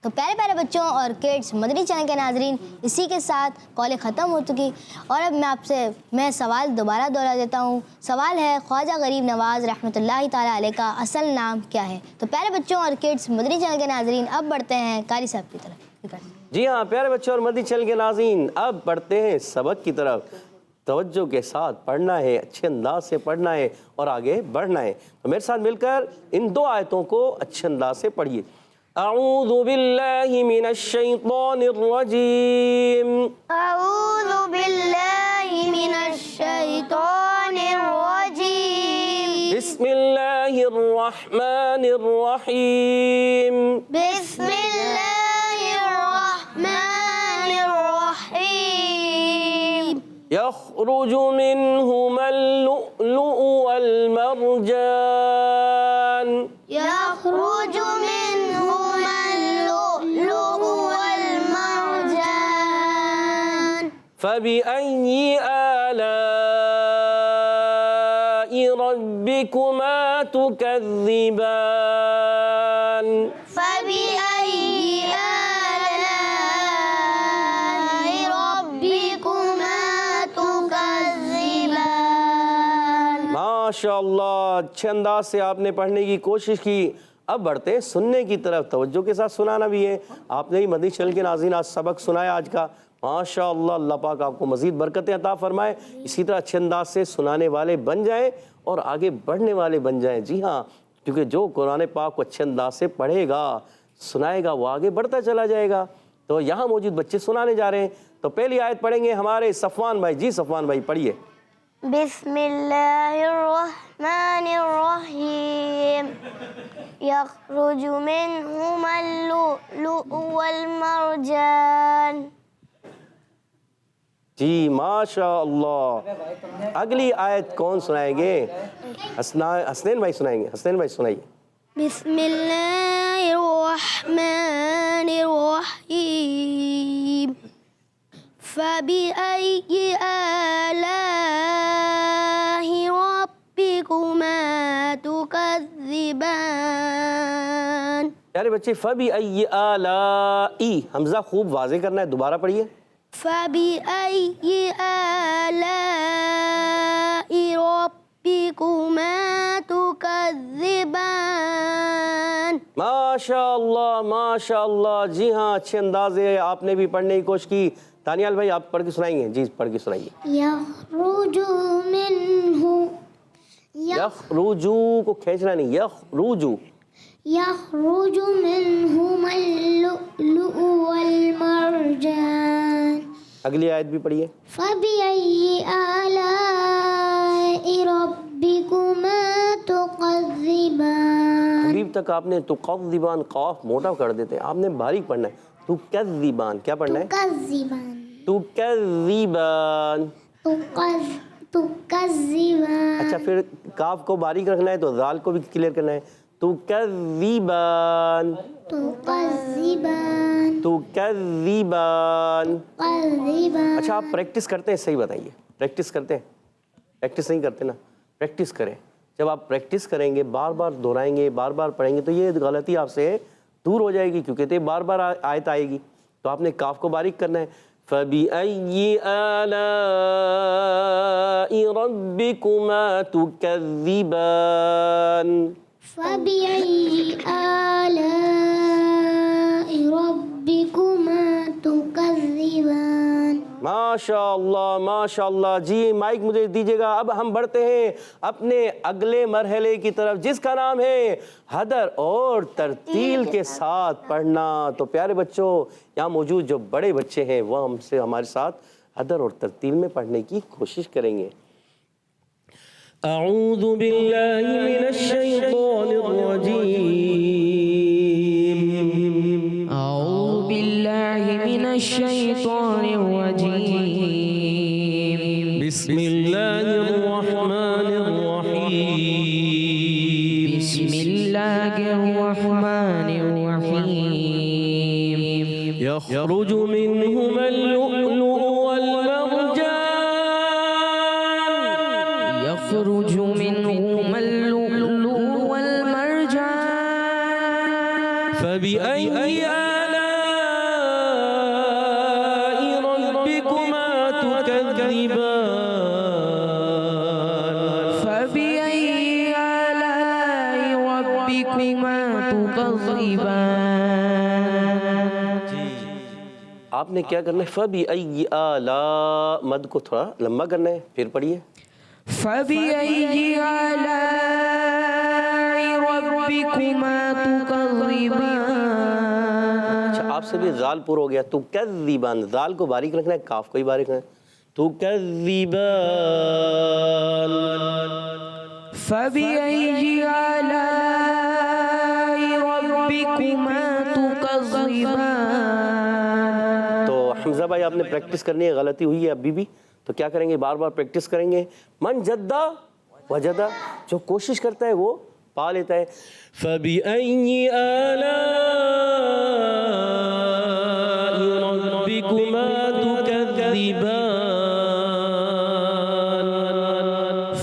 تو پیارے پیارے بچوں اور کڈز مدنی چینل کے ناظرین, اسی کے ساتھ کالیں ختم ہو چکی. اور اب میں آپ سے سوال دوبارہ دہرا دیتا ہوں. سوال ہے خواجہ غریب نواز رحمۃ اللہ تعالیٰ علیہ کا اصل نام کیا ہے؟ تو پیارے بچوں اور کڈز مدنی چینل کے ناظرین, اب بڑھتے ہیں قاری صاحب کی طرف. جی ہاں پیارے بچوں اور مدنی چینل کے ناظرین, اب بڑھتے ہیں سبق کی طرف. توجہ کے ساتھ پڑھنا ہے, اچھے انداز سے پڑھنا ہے اور آگے بڑھنا ہے. تو میرے ساتھ مل کر ان 2 آیتوں کو اچھے انداز سے پڑھیے. اعوذ باللہ من الشیطان الرجیم. اعوذ باللہ من الشیطان الرجیم. بسم اللہ الرحمن الرحیم. بسم اللہ الرحمن الرحیم. یخرج منہما اللؤلؤ والمرجان. یخرج منہما اللؤلؤ والمرجان. فبأي آلاء ربكما تكذبان. فبأي آلاء ربكما تكذبان. ماشاء اللہ, اچھے انداز سے آپ نے پڑھنے کی کوشش کی. اب بڑھتے ہیں سننے کی طرف. توجہ کے ساتھ سنانا بھی ہے. آپ نے ہی مدنی چینل کے ناظرین آج سبق سنایا آج کا. ماشاء اللہ, اللہ پاک آپ کو مزید برکتیں عطا فرمائے. اسی طرح اچھے انداز سے سنانے والے بن جائیں اور آگے بڑھنے والے بن جائیں. جی ہاں, کیونکہ جو قرآن پاک کو اچھے انداز سے پڑھے گا, سنائے گا وہ آگے بڑھتا چلا جائے گا. تو یہاں موجود بچے سنانے جا رہے ہیں. تو پہلی آیت پڑھیں گے ہمارے صفوان بھائی. جی صفوان بھائی پڑھیے. بسم اللہ الرحمن الرحیم یخرج منہما اللؤلؤ والمرجان. جی ماشاء اللہ. اگلی آیت کون سنائیں گے؟ حسنین بھائی سنائیں گے. حسنین بھائی سنائیے. بسم اللہ الرحمن الرحیم فبأي آلاء ربكما تكذبان. پیارے بچے فبأي آلاء حمزہ خوب واضح کرنا ہے. دوبارہ پڑھیے. فبأي آلاء ربكما تكذبان. ماشاء اللہ ماشاء اللہ. جی ہاں اچھے انداز ہے. آپ نے بھی پڑھنے کی کوشش کی. دانیال بھائی آپ پڑھ کے سنائیں گے. جی پڑھ کے سنائیے. یخرج منہ یخرجو کو کھینچنا نہیں. یخرجو. یخرج منہما اللؤلؤ والمرجان. اگلی آیت بھی پڑھیے. فبأي آلاء ربكما تكذبان. ابھی تک آپ نے تکذبان قاف موٹا کر دیتے ہیں. آپ نے باریک پڑھنا ہے. تکذبان کیا پڑھنا ہے؟ تكذبان. تکذبان. تكذبان. اچھا پھر کاف کو باریک رکھنا ہے تو ذال کو بھی کلیئر کرنا ہے. تکذبان. تكذبان. تکذبان. تكذبان. اچھا آپ پریکٹس کرتے ہیں؟ صحیح بتائیے. پریکٹس کرتے ہیں؟ پریکٹس نہیں کرتے نا. پریکٹس کریں. جب آپ پریکٹس کریں گے بار بار دہرائیں گے بار بار پڑھیں گے تو یہ غلطی آپ سے دور ہو جائے گی کیونکہ تو بار بار آیت آئے گی. تو آپ نے کاف کو باریک کرنا ہے. فَبِأَيِّ آلَاءِ رَبِّكُمَا تُكَذِّبَانِ. فَبِأَيِّ آلَاءِ رَبِّكُمَا تُكَذِّبَانِ. ماشاء اللہ ماشاء اللہ. جی مائک مجھے دیجیے گا. اب ہم بڑھتے ہیں اپنے اگلے مرحلے کی طرف جس کا نام ہے حدر اور ترتیل کے ساتھ پڑھنا. تو پیارے بچوں یہاں موجود جو بڑے بچے ہیں وہ ہمارے ساتھ حدر اور ترتیل میں پڑھنے کی کوشش کریں گے. اعوذ باللہ من الشیطان الرجیم. اعوذ باللہ من الشیطان الرجیم. بسم اللہ الرحمن الرحیم. بسم اللہ الرحمن الرحیم. یخرج منہما اللؤلؤ والمرجان. یخرج منہما اللؤلؤ والمرجان. فبأي آلاء ربكما تكذبان. فبأي آلاء ربكما تكذبان. آپ نے کیا کرنا ہے؟ فبأي آلاء مد کو تھوڑا لمبا کرنا ہے. پھر پڑھیے. فبأي آلاء ربكما تكذبان. اچھا آپ سے بھی ذال پر ہو گیا. تکذبان. ذال کو باریک رکھنا ہے کاف کو ہی باریک رکھنا ہے. تکذبان. فبأي آلاء ربكما تكذبان. تو حمزہ بھائی آپ نے پریکٹس کرنی ہے. غلطی ہوئی ہے ابھی بھی تو کیا کریں گے؟ بار بار پریکٹس کریں گے. من جدہ وجدہ. جو کوشش کرتا ہے وہ پا لیتا ہے. فَبِأَيِّ آلَاءِ رَبِّكُمَا تُكَذِّبَانِ.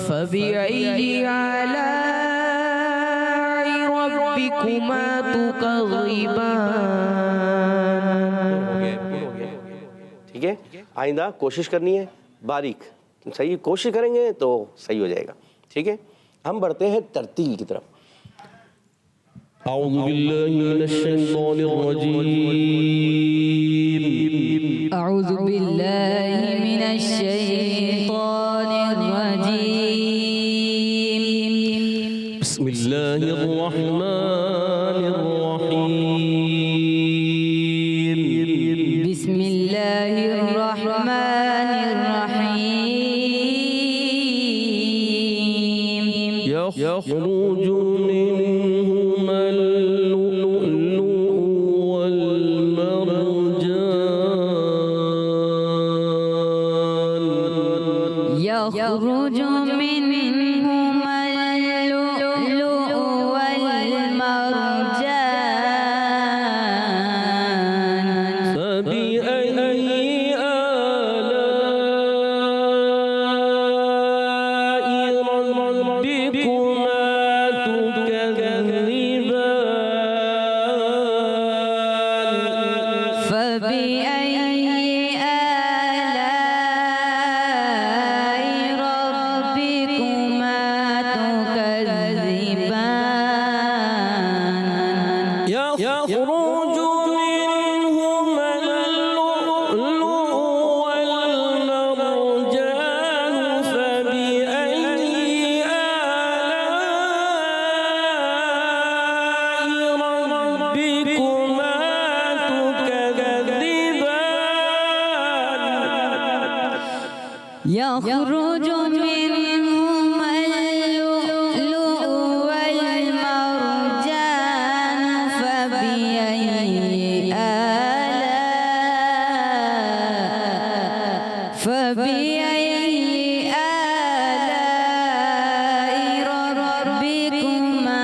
فبأي آلاء ربكما تكذبان. ٹھیک ہے آئندہ کوشش کرنی ہے باریک. صحیح کوشش کریں گے تو صحیح ہو جائے گا. ٹھیک ہے ہم بڑھتے ہیں ترتیل کی طرف. اعوذ باللہ من الشیطان الرجیم. أعوذ بالله من الشيطان الرجيم. بسم اللہ الرحمن الرحیم. يخرج منهما اللؤلؤ والمرجان يخرج منهما اللؤلؤ والمرجان فبأي آلاء ربكما تكذبان فبأي آلاء ربكما تكذبان يخرج منهما اللؤلؤ والمرجان فبأي آلاء ربكما تكذبان يخرج منهما اللؤلؤ والمرجان فبأي آلاء ربكما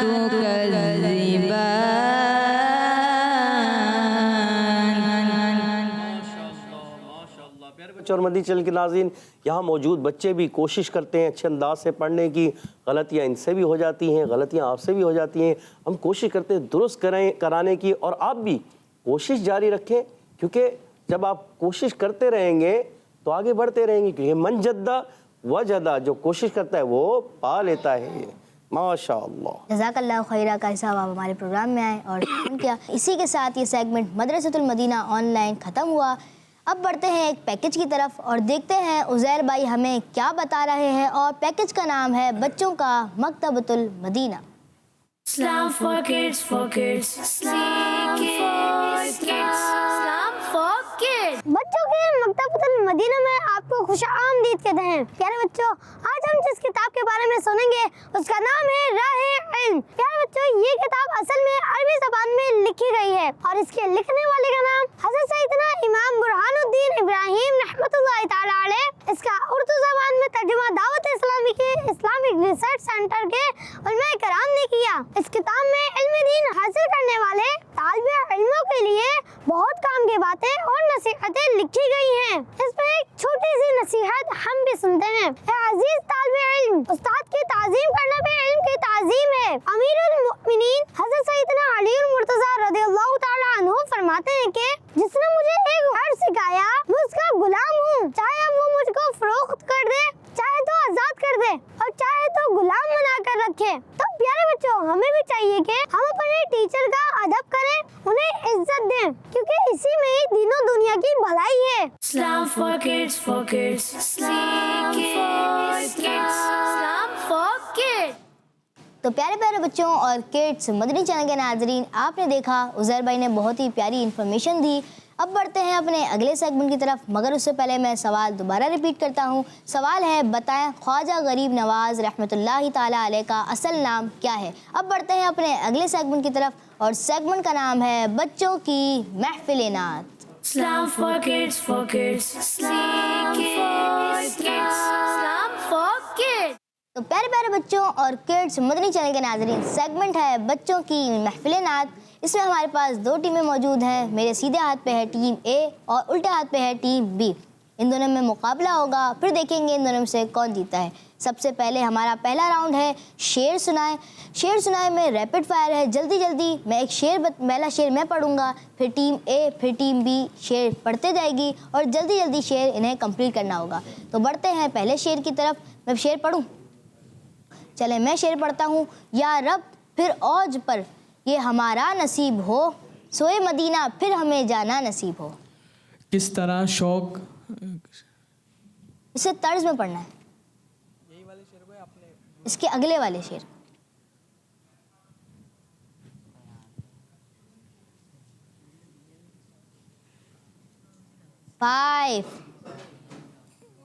تكذبان پیارے بچوں اور مدنی چینل کے ناظرین، یہاں موجود بچے بھی کوشش کرتے ہیں اچھے انداز سے پڑھنے کی، غلطیاں ان سے بھی ہو جاتی ہیں، غلطیاں آپ سے بھی ہو جاتی ہیں، ہم کوشش کرتے ہیں درست کرانے کی، اور آپ بھی کوشش جاری رکھیں، کیونکہ جب آپ کوشش کرتے رہیں گے تو آگے بڑھتے رہیں گے، کیونکہ من جدہ وجدہ، جو کوشش کرتا ہے وہ پا لیتا ہے۔ ماشاءاللہ، جزاک اللہ خیرہ قاری صاحب، آپ ہمارے پروگرام میں آئے اور کیا اسی کے ساتھ یہ سیگمنٹ مدرسۃ المدینہ آن لائن ختم ہوا۔ اب بڑھتے ہیں ایک پیکج کی طرف اور دیکھتے ہیں عزیر بھائی ہمیں کیا بتا رہے ہیں، اور پیکج کا نام ہے بچوں کا مکتبۃ المدینہ۔ Islam for kids, for kids. Islam for kids. Islam for kids. بچوں کے مکتبۃ المدینہ میں آپ کو خوش آمدید کہتے ہیں۔ پیارے بچوں، آج ہم جس کتاب کے بارے میں سنیں گے اس کا نام ہے راہ علم۔ پیارے بچوں، یہ کتاب اصل میں عربی زبان میں لکھی گئی ہے اور اس کے لکھنے والے کا نام حضرت سیدنا امام برہان الدین ابراہیم رحمۃ اللہ تعالی علیہ۔ اس کا اردو زبان میں ترجمہ دعوت اسلامی کے اسلامک ریسرچ سینٹر کے علماء کرام نے کیا۔ اس کتاب میں علم دین حاصل کرنے والے طالب علموں کے لیے بہت کام کی باتیں اور نصیحتیں لکھی گئی ہیں۔ اس میں ایک چھوٹی سی نصیحت ہم بھی سنتے ہیں۔ اے عزیز طالب علم، استاد کی تعظیم کرنا بھی علم کی تعظیم ہے۔ امیر المؤمنین حضرت سیدنا علی المرتضیٰ رضی اللہ تعالیٰ عنہ فرماتے ہیں کہ جس نے مجھے ایک ہر سکھایا میں اس کا غلام ہوں، چاہے اب وہ مجھ کو فروخت کر دے، چاہے تو آزاد کر دے، اور چاہے تو غلام بنا کر رکھے۔ تو پیارے بچوں، ہمیں بھی چاہیے کہ ہم اپنے ٹیچر کا ادب کریں، انہیں عزت دیں، کیونکہ اسی میں ہی دین و دنیا کی بھلائی ہے۔ Islam for kids, for kids. Islam for kids. Islam for kids. تو پیارے پیارے بچوں اور کڈس مدنی چینل کے ناظرین، آپ نے دیکھا عزیر بھائی نے بہت ہی پیاری انفارمیشن دی۔ اب بڑھتے ہیں اپنے اگلے سیگمنٹ کی طرف، مگر اس سے پہلے میں سوال دوبارہ ریپیٹ کرتا ہوں۔ سوال ہے، بتائیں خواجہ غریب نواز رحمۃ اللہ تعالیٰ علیہ کا اصل نام کیا ہے؟ اب بڑھتے ہیں اپنے اگلے سیگمنٹ کی طرف اور سیگمنٹ کا نام ہے بچوں کی محفل نعت۔ Islam for kids, for kids. Islam for kids. Islam for kids. تو پیارے پیارے بچوں اور کڈس مدنی چینل کے ناظرین، سیگمنٹ ہے بچوں کی محفل نعت۔ اس میں ہمارے پاس دو ٹیمیں موجود ہیں، میرے سیدھے ہاتھ پہ ہے ٹیم اے اور الٹے ہاتھ پہ ہے ٹیم بی۔ ان دونوں میں مقابلہ ہوگا، پھر دیکھیں گے ان دونوں میں سے کون جیتا ہے۔ سب سے پہلے ہمارا پہلا راؤنڈ ہے شعر سنائیں۔ شعر سنائیں میں ریپڈ فائر ہے، جلدی جلدی میں ایک پہلا شعر میں پڑھوں گا، پھر ٹیم اے پھر ٹیم بی شعر پڑھتے جائے گی اور جلدی جلدی شعر انہیں کمپلیٹ کرنا ہوگا۔ تو بڑھتے ہیں پہلے شعر کی طرف۔ میں شعر پڑھوں؟ چلیں میں شعر پڑھتا ہوں۔ یا رب پھر اوج پر یہ ہمارا نصیب ہو، سوئے مدینہ پھر ہمیں جانا نصیب ہو۔ کس طرح شوق اسے طرز میں پڑھنا ہے، اس کے اگلے والے شعر۔ 5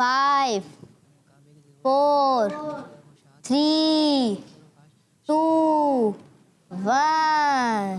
5 4 3 2 1।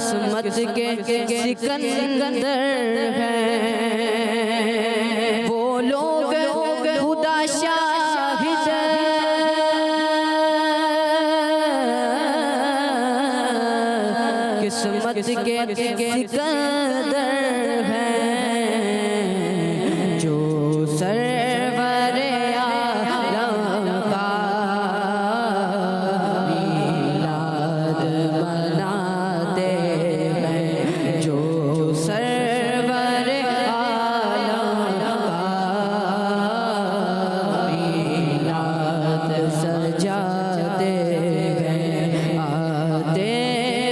قسمت کے سکندر ہیں وہ لوگ خدا شاہد قسمت کے سکندر ہیں جو سرور عالم کا میلاد مناتے ہیں جو سرور عالم کا میلاد سجاتے ہیں آتے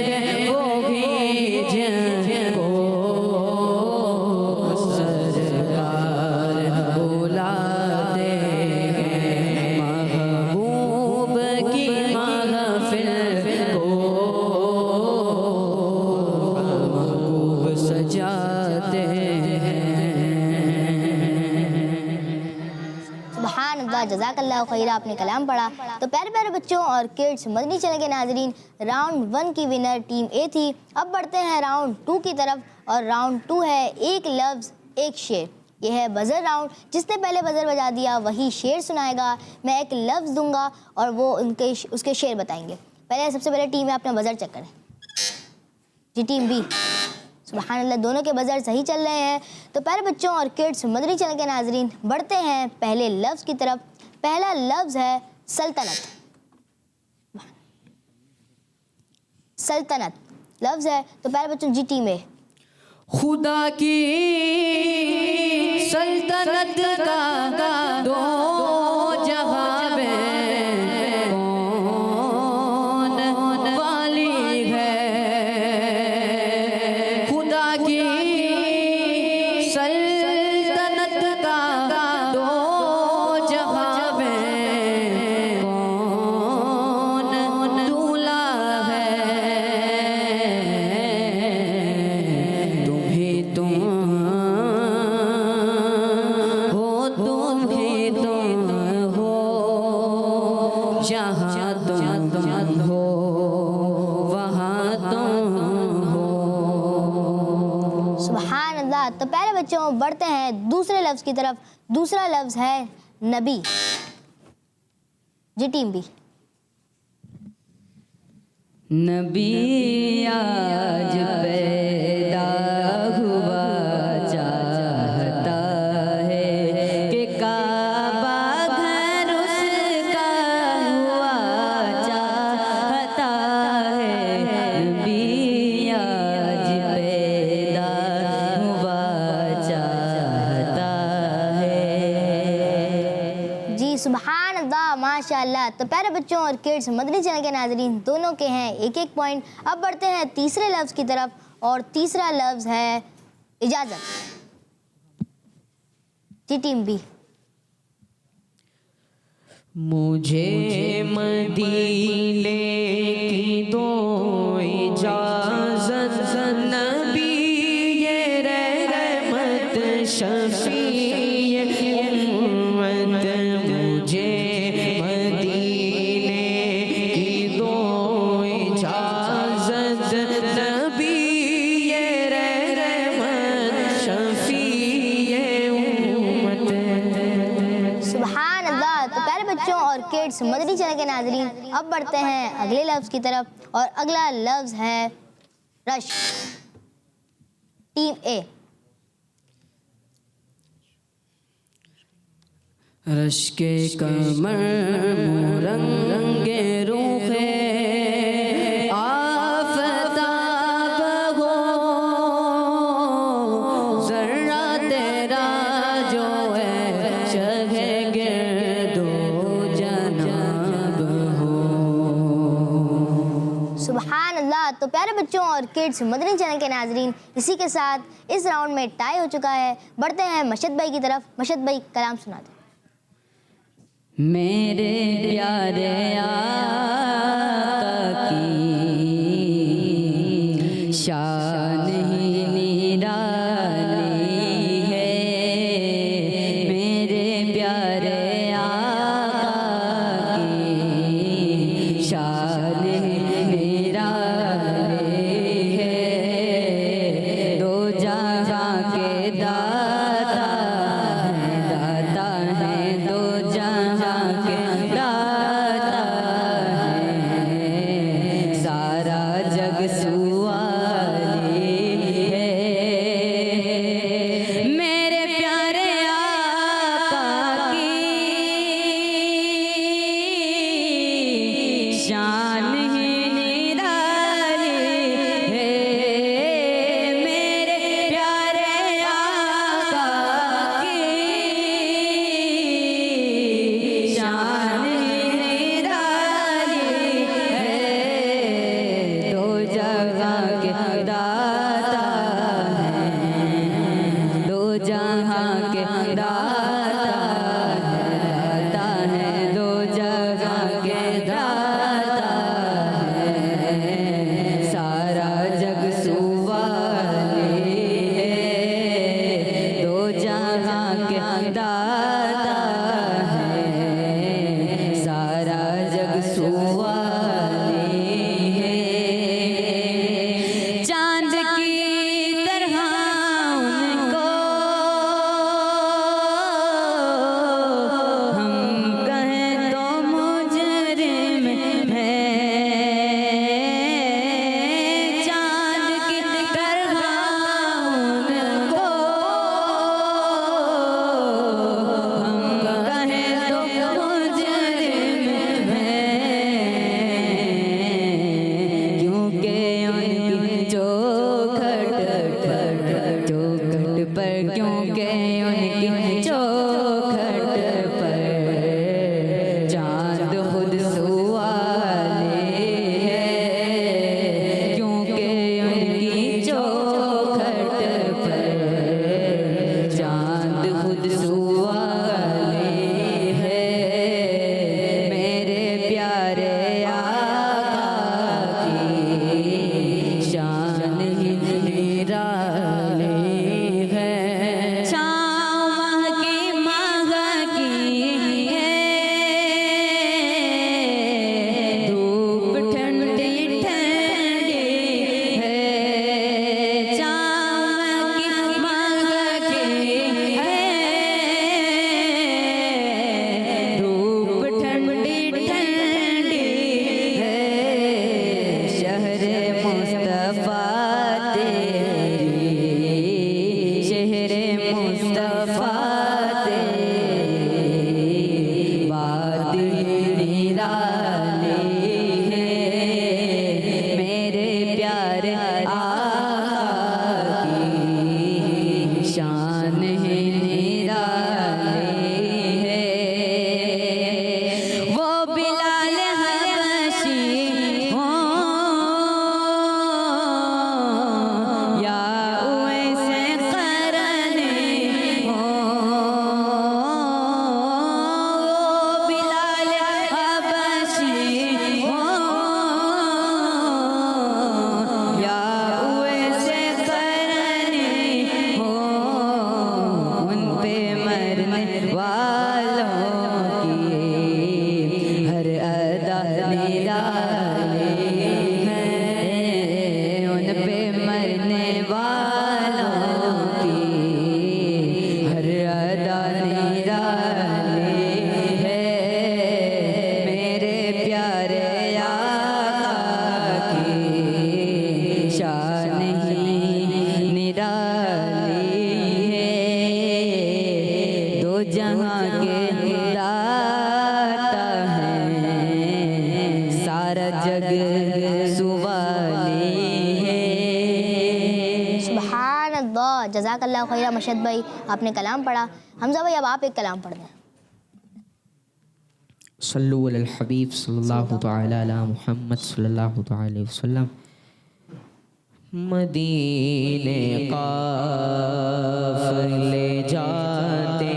ہیں وہ بھی جن کو سرکار بلاتے ہیں محبوب کی محفل کو محبوب سجاتے ہیں سبحان اللہ، جزاک اللہ خیر، آپ نے کلام پڑھا۔ تو پیارے پیارے بچوں اور کڈس، مدنی چینل کے ناظرین، راؤنڈ 1 کی ونر ٹیم اے تھی۔ اب بڑھتے ہیں راؤنڈ 2 کی طرف، اور راؤنڈ 2 ہے ایک لفظ ایک شعر۔ یہ ہے بزر راؤنڈ، جس نے پہلے بزر بجا دیا وہی شعر سنائے گا۔ میں ایک لفظ دوں گا اور وہ اس کے شعر بتائیں گے۔ سب سے پہلے ٹیم ہے اپنا بزر چیک کریں جی۔ ٹیم بی، سبحان اللہ، دونوں کے بزر صحیح چل رہے ہیں۔ تو پیارے بچوں اور کڈس، مدنی چینل کے ناظرین، بڑھتے ہیں پہلے لفظ کی طرف۔ پہلا لفظ ہے سلطنت۔ سلطنت لفظ ہے، تو پیارے بچوں جی ٹیم اے۔ خدا کی سلطنت کا دو جہاں میں کون والی ہے؟ خدا کی سلطنت کا دو جہاں میں کون دولا ہے؟ تم ہی تم ہو جہاں تم ہو وہاں تم ہو۔ سبحان اللہ۔ تو پیارے بچوں بڑھتے ہیں دوسرے لفظ کی طرف۔ دوسرا لفظ ہے نبی جی ٹیم بی۔ نبی آج پیدا ہوا چاہتا ہے کہ کعبہ گھر اس کا ہوا چاہتا ہے۔ نبی آج پیدا ہوا چاہتا ہے۔ جی سبحان اللہ، ماشاء اللہ۔ تو پیارے بچوں اور کڈس، مدنی چینل کے ناظرین، دونوں کے ہیں ایک ایک پوائنٹ۔ اب بڑھتے ہیں تیسرے لفظ کی طرف، اور تیسرا لفظ ہے اجازت جی ٹیم بی۔ مجھے مدینے کی دو اجازت، نبی یہ رحمت شفیع امت۔ مجھے مدینے کی دو اجازت، نبی یہ رحمت شفیع امت۔ سبحان اللہ۔ تو پیارے بچوں اور کڈس، مدنی چینل کے ناظرین، اب بڑھتے ہیں اگلے لفظ کی طرف، اور اگلا لفظ ہے رش ٹیم اے۔ رش کے کمر رنگ روح آفتاب ہو، ذرہ تیرا جو ہے شہ گرد و جناب ہو۔ سبحان اللہ۔ تو پیارے بچوں اور کڈس، مدنی چینل کے ناظرین، اسی کے ساتھ اس راؤنڈ میں ٹائی ہو چکا ہے۔ بڑھتے ہیں مشد بھائی کی طرف۔ مشد بھائی کلام سنا دیں۔ میرے پیارے آقا کی شان ہی نرالی ہے۔ میرے پیارے آقا کی شان ہی نرالی ہے۔ شان ہی نرالی ہے میرے پیارے آقا کی شان ہی نرالی ہے دو جہاں کے داتا ہے دو جہاں کے داتا ہے دو جہاں کے داتا ہے سارا جگ سوالی ہے دو جہاں کے داتا ہے سارا جگ سوالی ہے چاند کی طرح ان کو ہم کہیں تو مجرم ہیں چاند کی طرح ان کو ہم کہیں تو مجرم ہیں کیونکہ ان کی چوکھٹ پر کیونکہ ان کی چوکھٹ پر چاند خود سوالے ہے کیونکہ ان کی چوکھٹ پر چاند خود سوالے ہے میرے پیارے آقا کی شان ہی نرالی ہے چھاؤں کی ماہ کی ہے دھوپ ٹھنڈی ٹھنڈی ہے چھاؤں کی ماہ کی ہے دھوپ ٹھنڈی ٹھنڈی ہے شہر مصطفیٰ تیری شہر مصطفیٰ تیری بات نرالی ہے میرے پیارے آقا کی شان ہے نرالی ہے وہ بلال حبشی ہوں یا اویس قرنی ہوں وہ بلال حبشی ہوں یا اویس قرنی ہوں ان پہ مرنے والوں کی ہر ادا نرالی ہے ان پہ مرنے والوں کی ہر ادا نرالی ہے میرے پیارے آقا کی شان ہی نرالی ہے دو جہاں کے داتا ہے سارا جگ سوالی ہے سبحان اللہ جزاک اللہ خیر مشہد بھائی آپ نے کلام پڑھا حمزہ بھائی اب آپ ایک کلام پڑھ دیں صلو علی الحبیب صلی اللہ تعالی علی محمد صلی اللہ تعالی وسلم مدینے قافلے جاتے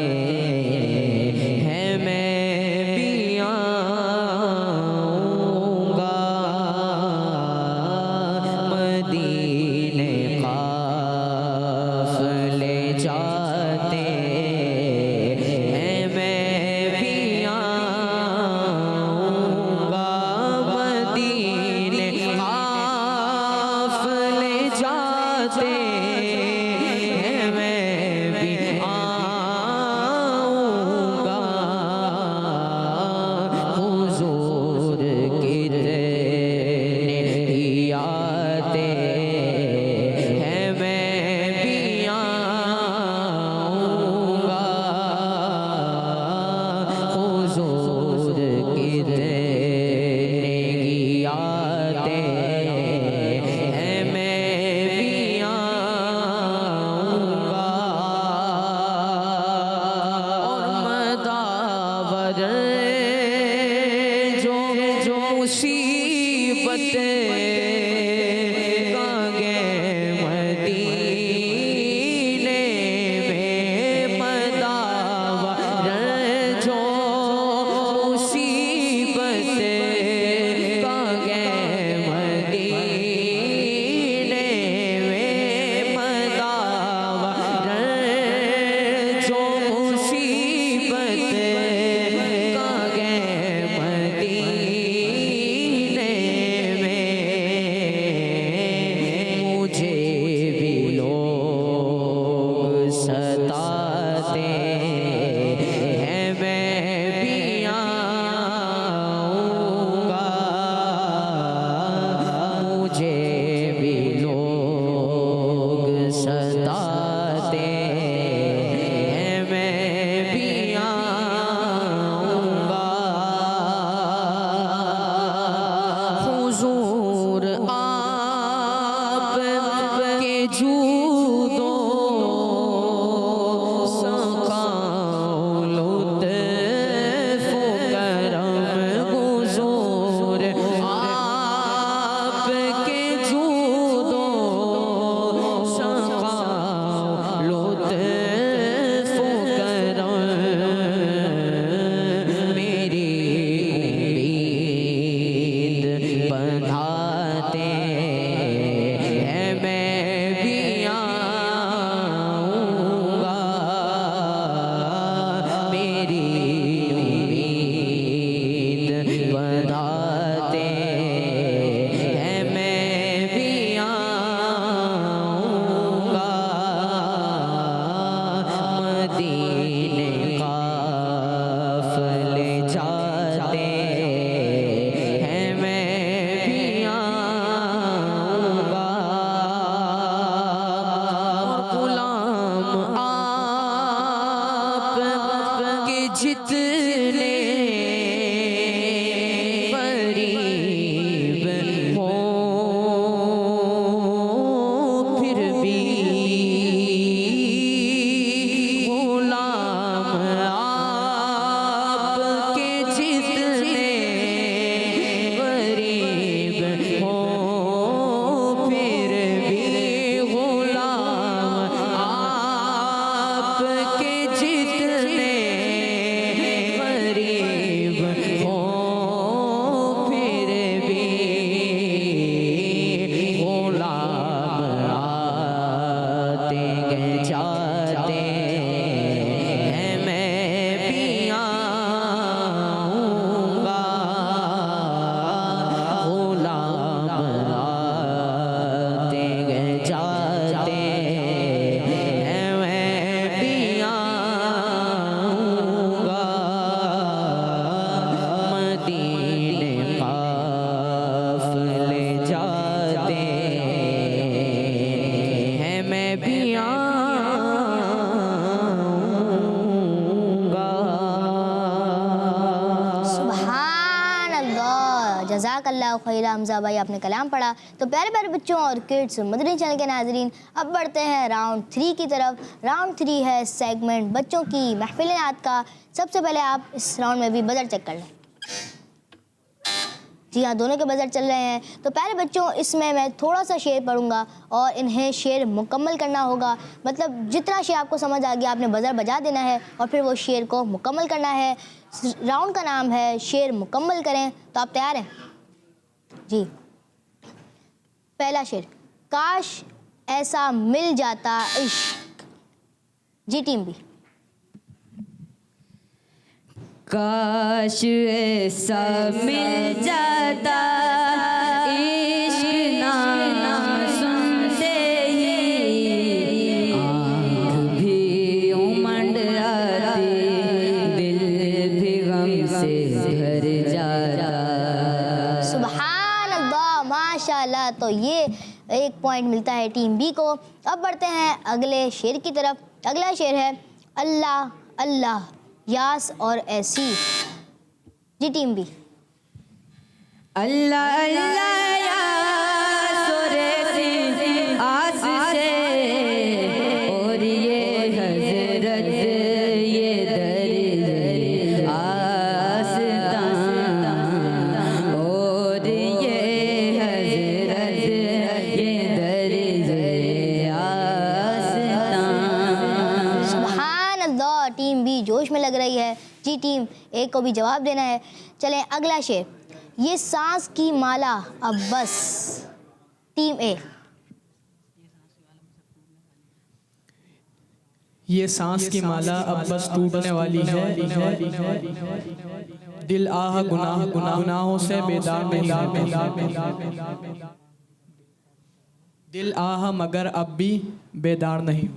ہیں میں بھی آؤں گا مدینے قافلے جاتے ہیں میں بھی آؤں گا مدینے قافلے جاتے ہیں میں بھی آؤں جزاک اللہ خیر حمزہ بھائی، آپ نے کلام پڑھا. تو پیارے پیارے بچوں اور کڈس مدنی چینل کے ناظرین، اب بڑھتے ہیں راؤنڈ 3 کی طرف. راؤنڈ 3 ہے سیگمنٹ بچوں کی محفل نعت کا. سب سے پہلے آپ اس راؤنڈ میں بھی بزر چیک کر لیں. جی ہاں، دونوں کے بزر چل رہے ہیں. تو پیارے بچوں، اس میں تھوڑا سا شعر پڑھوں گا اور انہیں شعر مکمل کرنا ہوگا. مطلب جتنا شعر آپ کو سمجھ آ گیا آپ نے بزر بجا دینا ہے اور پھر وہ شعر کو مکمل کرنا ہے. راؤنڈ کا نام ہے شعر مکمل کریں. تو آپ تیار ہیں؟ جی. پہلا شعر: کاش ایسا مل جاتا عشق. جی ٹیم بھی. کاش ایسا مل جاتا عشق نام سنتے ہی آنکھ بھی امنڈ آتی دل بھی غم سے بھر جاتا. سبحان اللہ، ماشاء اللہ. تو یہ 1 پوائنٹ ملتا ہے ٹیم بی کو. اب بڑھتے ہیں اگلے شعر کی طرف. اگلا شعر ہے اللہ اللہ یاس اور ایسی. جی ٹیم بھی. اللہ اللہ یاس اور ایسی آس سے اور یہ حضرت یہ در آستاں اور یہ حضرت یہ در آستاں. سبحان اللہ، ٹیم بی جوش میں لگ رہی ہے. جی ٹیم اے کو بھی جواب دینا ہے. چلیں اگلا شعر: یہ سانس کی مالا اب بس. ٹیم اے. یہ سانس کی مالا اب بس ٹوٹنے والی ہے. دل آہ گناہوں سے بیدار نہیں. دل آہ مگر اب بھی بیدار نہیں.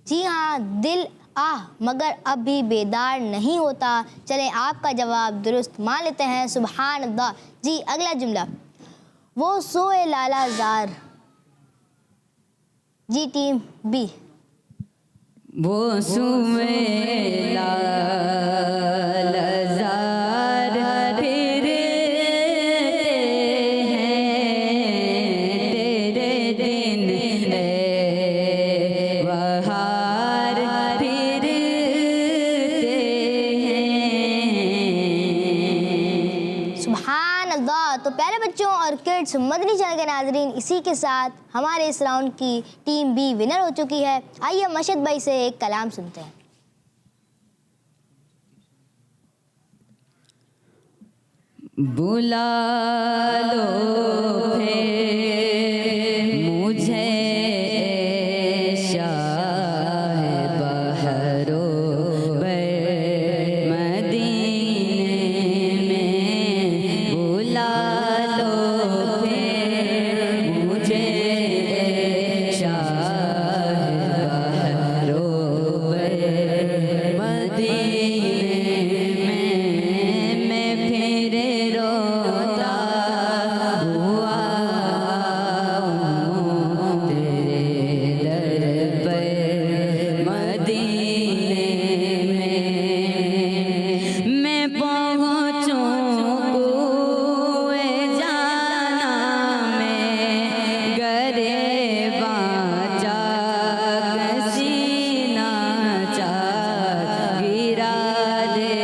جی ہاں، دل آہ مگر اب بھی بیدار نہیں ہوتا. چلیں آپ کا جواب درست مان لیتے ہیں. سبحان اللہ. جی اگلا جملہ: وہ سوئے لالا زار. جی ٹیم بی. وہ سوئے لال زار پھرتے ہیں تیرے دن اے بہار پھرتے ہیں. سبحان اللہ. تو پیارے بچوں اور کڈس مدنی چینل کے ناظرین، اسی کے ساتھ ہمارے اس راؤنڈ کی ٹیم بی ونر ہو چکی ہے. آئیے مشہد بھائی سے ایک کلام سنتے ہیں. بلا لو پھر مجھے شاہ بہرو بر مدینے میں. بلا لو پھر مجھے شاہ بہرو بر مدینے میں پھر روتا ہوا تیرے در پر مدینے میں پہنچوں کوئے جانا میں گریباں چاک سینہ چاک گرا دے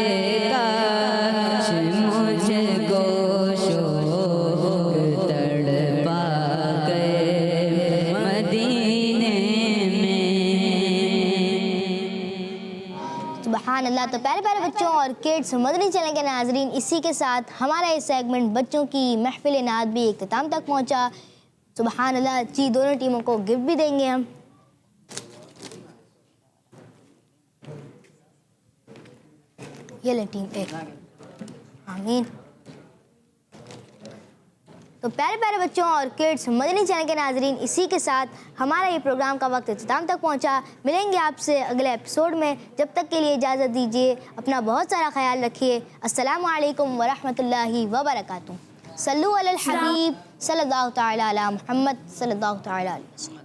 کاش مجھ کو شوق تڑپا گئے مدینے میں. سبحان اللہ. تو پیارے پیارے بچوں اور کڈس مدنی چینل کے ناظرین، اسی کے ساتھ ہمارا یہ سیگمنٹ بچوں کی محفل نعت بھی اختتام تک پہنچا. سبحان اللہ. جی دونوں ٹیموں کو گفٹ بھی دیں گے ہم. یہ لیں ٹیم اے. آمین. تو پیارے پیارے بچوں اور کڈس مدنی چینل کے ناظرین، اسی کے ساتھ ہمارا یہ پروگرام کا وقت اختتام تک پہنچا. ملیں گے آپ سے اگلے ایپیسوڈ میں. جب تک کے لیے اجازت دیجیے. اپنا بہت سارا خیال رکھیے. السلام علیکم ورحمۃ اللہ وبرکاتہ. صلو علی الحبیب صلی اللہ تعالی علی محمد صلی اللہ تعالی علیہ وسلم.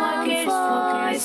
for kids, for kids.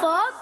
for